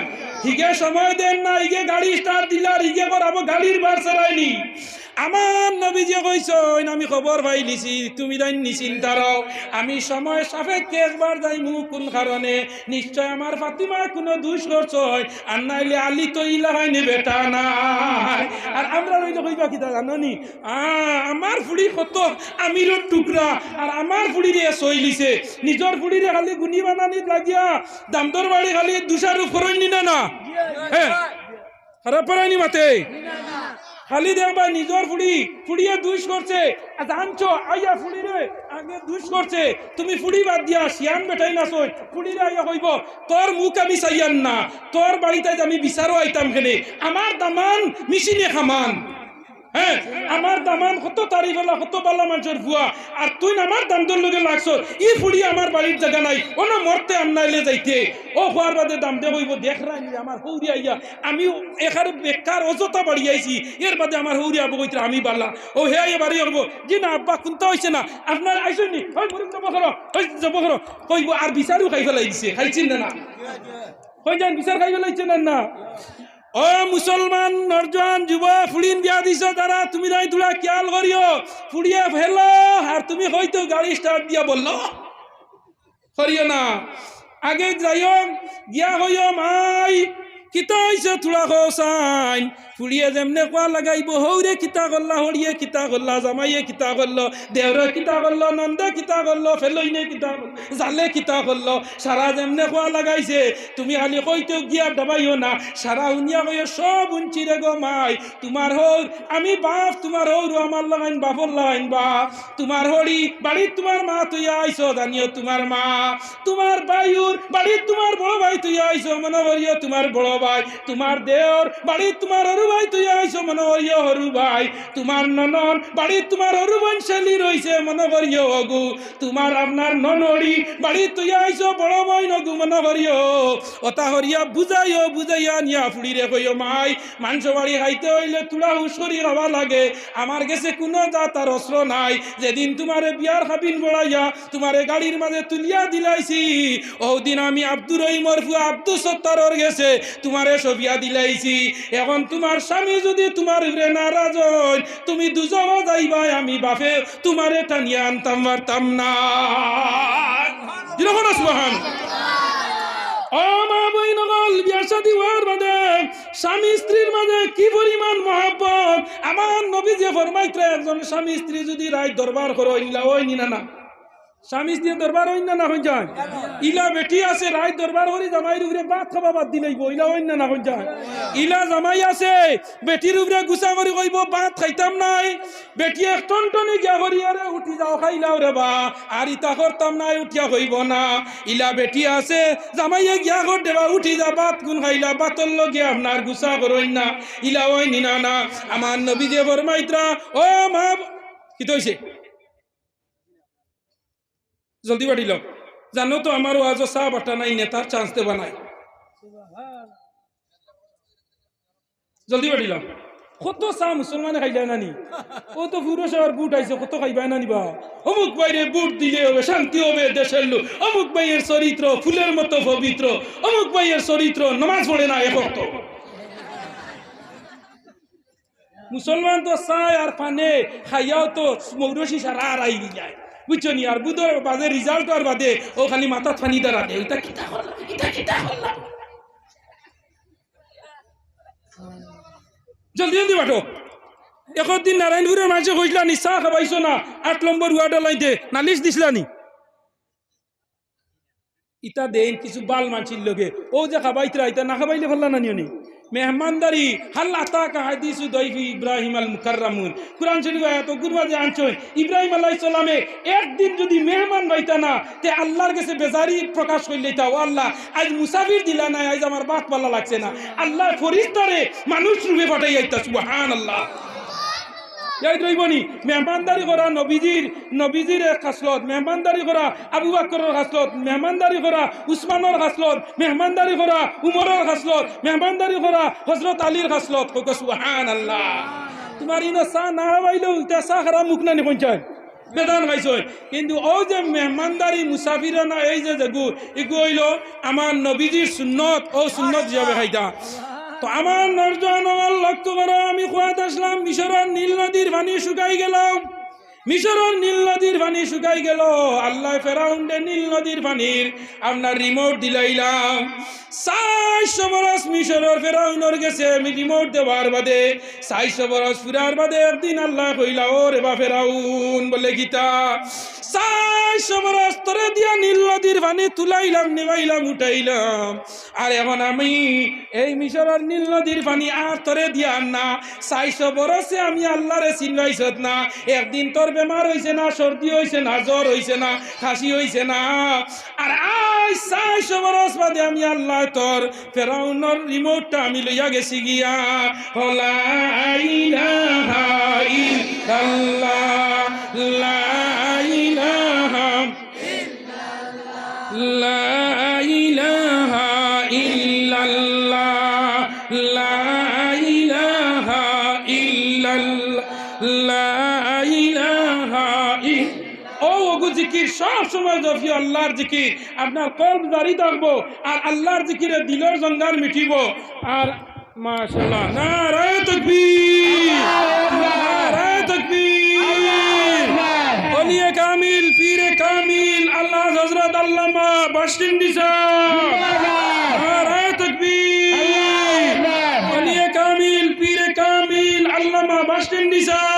হিগে সময় দেন না ইগে গাড়ি স্টার্ট দিলার ইগে কর আবো গাড়ির বার সারাইনি আমার নবীজি কইছইন আমি খবর পাইলিছি তুমি দাইন নিশ্চিন্তা রও আমি সময় সাপেক্ষে একবার যাইমু কোন কারণে নিশ্চয় আমার ফাতিমা কোনো দোষ করছই আর নাইলে আলী তো ইলা হয়নি বেটা নাই আর আমরা রইলে কইবা কিতা জাননি আমার ফুড়ি কত আমিরর টুকরা আর আমার ফুড়িরে সইলিছে নিজর ফুড়িরে খালি গুনি বানানিত লাগিয়া দামদর বাড়ি খালি দুসারু ফরইনি না না হ্যাঁ খারাপ পড়াইনি মাতে খালি দেখবা নিজর ফুড়ি ফুড়িয়ে দুষ করছে জানছো আইয়া ফুড়ি রে আগে দুষ করছে তুমি ফুড়ি বাদ দিয়া শিয়ান বেটাই না সই ফুড়ি রে আইয়া কইব তোর মুখ আমি চাইয়ান না তোর বাড়িতে আমি বিচারও আইতাম খেলে আমার দামান মিশিনে খামান হ্যাঁ আমার দামান কত তারিফ হলা কত পাল্লা মানুষের ভুয়া আর তুই আমার দামদর লগে লাগছ ই ফুড়ি আমার বাড়ির জায়গা নাই ওনা মরতে আমনাইলে যাইতে ও হওয়ার বাদে দাম দে হইব দেখ রাইনি আমার হৌরি আইয়া আমি এখার বেকার অযথা বাড়ি আইছি এর বাদে আমার হৌরি আবু কইতে আমি বাল্লা ও হে আইয়া বাড়ি হইব জি না আব্বা কোনটা হইছে না আপনার আইসনি ওই মরিম যাব করো ওই যাব করো কইব আর বিচারও খাই ফেলাই দিছে খাইছেন না কই যান বিচার খাই ফেলাইছেন না ও মুসলমান নরজান যুব ফুড়িন বিয়া দিছ তারা তুমি যাই তোরা খেয়াল করিও ফুড়িয়ে ফেলো আর তুমি হয়তো গাড়ি স্টার্ট দিয়া বললো করিও না আগে যাইও গিয়া হইও মাই কিতা হইছে তোরা হোসাইন ফুড়িয়ে যেমনে কোয়া লাগাইব হৌরে কিতা করলা হরিয়ে কিতা করলা জামাইয়ে কিতা করলো দেওরে কিতা করলো নন্দে কিতা করলো ফেলইনে কিতা করলো জালে কিতা করলো সারা যেমনে কোয়া লাগাইছে তুমি খালি কইতে গিয়া ডাবাইও না সারা উনিয়া কইও সব উঞ্চি রে গো মাই তোমার হৌর আমি বাপ তোমার হৌর আমার লাগাইন বাপর লাগাইন বাপ তোমার হরি বাড়ির তোমার মা তুই আইছো জানিও তোমার মা তোমার ভাইউর বাড়ির তোমার বড় ভাই তুই আইছো মনে করিও তোমার বড় ভাই তোমার দেওর বাড়ির তোমার হরু ভাই তুই আইছো মনে করিও হরু ভাই তোমার ননন বাড়ির তোমার হরু বোন শেলি রইছে মনে করিও অগু তোমার আপনার ননড়ি বাড়ির তুই আইছো বড় ভাই নগু মনে করিও ওটা হরিয়া বুঝাইও বুঝাইয়া নিয়া ফুড়িরে কইও মাই মাংস বাড়ি খাইতে হইলে তুলা হুসরি হওয়া লাগে আমার কাছে কোনো জাতার অস্ত্র নাই যেদিন তোমারে বিয়ার খাবিন বড়াইয়া তোমারে গাড়ির মাঝে তুলিয়া দিলাইছি ওদিন আমি আব্দুর রহিমর ফুয়া আব্দুল সত্তারর গেছে তোমারে সবিয়া দিলাইছি এখন তোমার স্বামী যদি তোমার উপরে নারাজ হয় তুমি দুজনে যাইবা আমি বাপে তোমারে টানিয়া আনতাম পারতাম না যেরকম সুবহান ও মা বই নগল বিয়া শাদী হওয়ার বাদে স্বামী স্ত্রীর মাঝে কি পরিমাণ মহব্বত আমার নবী যে ফরমাইতে একজন স্বামী স্ত্রী যদি রায় দরবার করো ইলা ওই নিনা না স্বামী দিয়ে দরবার হইন না হইন যায় ইলা বেটি আছে রায় দরবার করি জামাইর উপরে ভাত খাবা বাদ দিলেইব ইলা হইন না হইন যায় ইলা জামাই আছে বেটির উপরে গুছা করি কইব ভাত খাইতাম নাই বেটি এক টনটনি গিয়া করি আরে উঠি যাও খাইলাও রে বা আর ইতা করতাম নাই উঠিয়া হইব না ইলা বেটি আছে জামাইয়ে গিয়া কর দেবা উঠি যা ভাত গুন খাইলা ভাতর লগে আপনার গুছা করইন না ইলা হইন না না আমার নবী যে ফরমাইতরা ও মা কি হইছে জলদি বাড়িল জানো তো আমার আজও চা বাটা নাই নেতার চান্স দেবা নাই জলদি বাড়িল কত চা মুসলমানে খাইলে নানি ও তো পুরো শহর বুট আইছে কত খাইবাই না নিবা অমুক বাইরে বুট দিলে হবে শান্তি হবে দেশের লোক অমুক ভাইয়ের চরিত্র ফুলের মতো পবিত্র অমুক ভাইয়ের চরিত্র নামাজ পড়ে না এক তো মুসলমান তো চায় আর পানে খাইয়াও তো মৌরসি সারা আর আই যায় বুঝছো নি আর বুধর বাদে রিজাল্ট আর বাদে ও খালি মাথা ফানি দাঁড়া দে এটা কিতা হল এটা কিতা হল জলদি জলদি বাটো একদিন নারায়ণপুরের মানুষে কইসলা নি চা খাবাইছো না 8 নম্বর ওয়ার্ড লাইতে নালিশ দিছিলা নি ইটা দেন কিছু বাল মানছির লগে ও যে খাবাইতরা ইটা না খাবাইলে ফেললা না নিও নি মেহমানদারি হাল আতাকা হাদিসু দাইফি ইব্রাহিম আল মুকাররামুন কুরআন শরীফ আয়াত গুরবাজে আনছয় ইব্রাহিম আলাইহিস সালামে একদিন যদি মেহমান বাইতা না তে আল্লাহর কাছে বেজারি প্রকাশ কইলেতা ও আল্লাহ আজ মুসাফির দিলা না আজ আমার বাত পাল্লা লাগছে না আল্লাহ ফরিস্তারে মানুষ রূপে পাঠাই আইতা সুবহানাল্লাহ ইয়াদ রইবনি মেহমানদারি করা নবীজির এক খাসলত মেহমানদারি করা আবু বকরের খাসলত মেহমানদারি করা উসমানের খাসলত মেহমানদারি করা উমরের খাসলত মেহমানদারি করা হযরত আলীর খাসলত কই সুবহানাল্লাহ তোমার ইনো সা না হইলো তা সা খারা মুখ না নি পঞ্চায়েত বেদান গাইছো কিন্তু ও যে মেহমানদারি মুসাফিরানা এই যে জাগু ইগু হইলো আমার নবীজির সুন্নত ও সুন্নত হিসাবে খাইতা তো আমার নরজন লক্ষ্য করো আমি খোয়াত আসলাম মিশরের নীল নদীর পানি শুকাই গেল মিশরের নীল নদীর পানি শুকাই গেল আল্লাহ ফেরাউন্ডে নীল নদীর পানির আপনার রিমোট দিলাইলাম 400 বরস মিশরের ফেরাউনের গেছে আমি রিমোট দেওয়ার বাদে 400 বরস ফিরার বাদে একদিন আল্লাহ কইলা ও রে বা ফেরাউন বলে গীতা 400 বরস তোরে দিয়া নীল নদীর পানি তুলাইলাম নেবাইলাম উঠাইলাম আর এখন আমি এই মিশরের নীল নদীর পানি আর তোরে দিয়া না 400 বরসে আমি আল্লাহরে চিনবাইছত না একদিন তোর বেমার হইছে না সর্দি হইছে না জ্বর হইছে না খাসি হইছে না আর আজ 400 বরস বাদে আমি আল্লাহ তোর ফেরাউনের রিমোটটা আমি লইয়া গেছি গিয়া লা ইলাহা ইল্লাল্লাহ লা ইলাহা ইল্লাল্লাহ লা ইলাহা ইল্লাল্লাহ লা ইলাহা ইল্লাল্লাহ লা ইলাহা ও জিকির সব সময় জপি আল্লাহর জিকির আপনার কলব জারি থাকবো আর আল্লাহর জিকিরে দিলের জঙ্গার মিটিব আর মাশাআল্লাহ নারায়ে তাকবীর নারায়ে তাকবীর ওলিয়ে কামিল পীরে কামিল আল্লাহ হযরত আল্লামা বাসিন্দি সাহেব নারায়ে তাকবীর ওলিয়ে কামিল পীরে কামিল আল্লামা বাসিন্দি সাহেব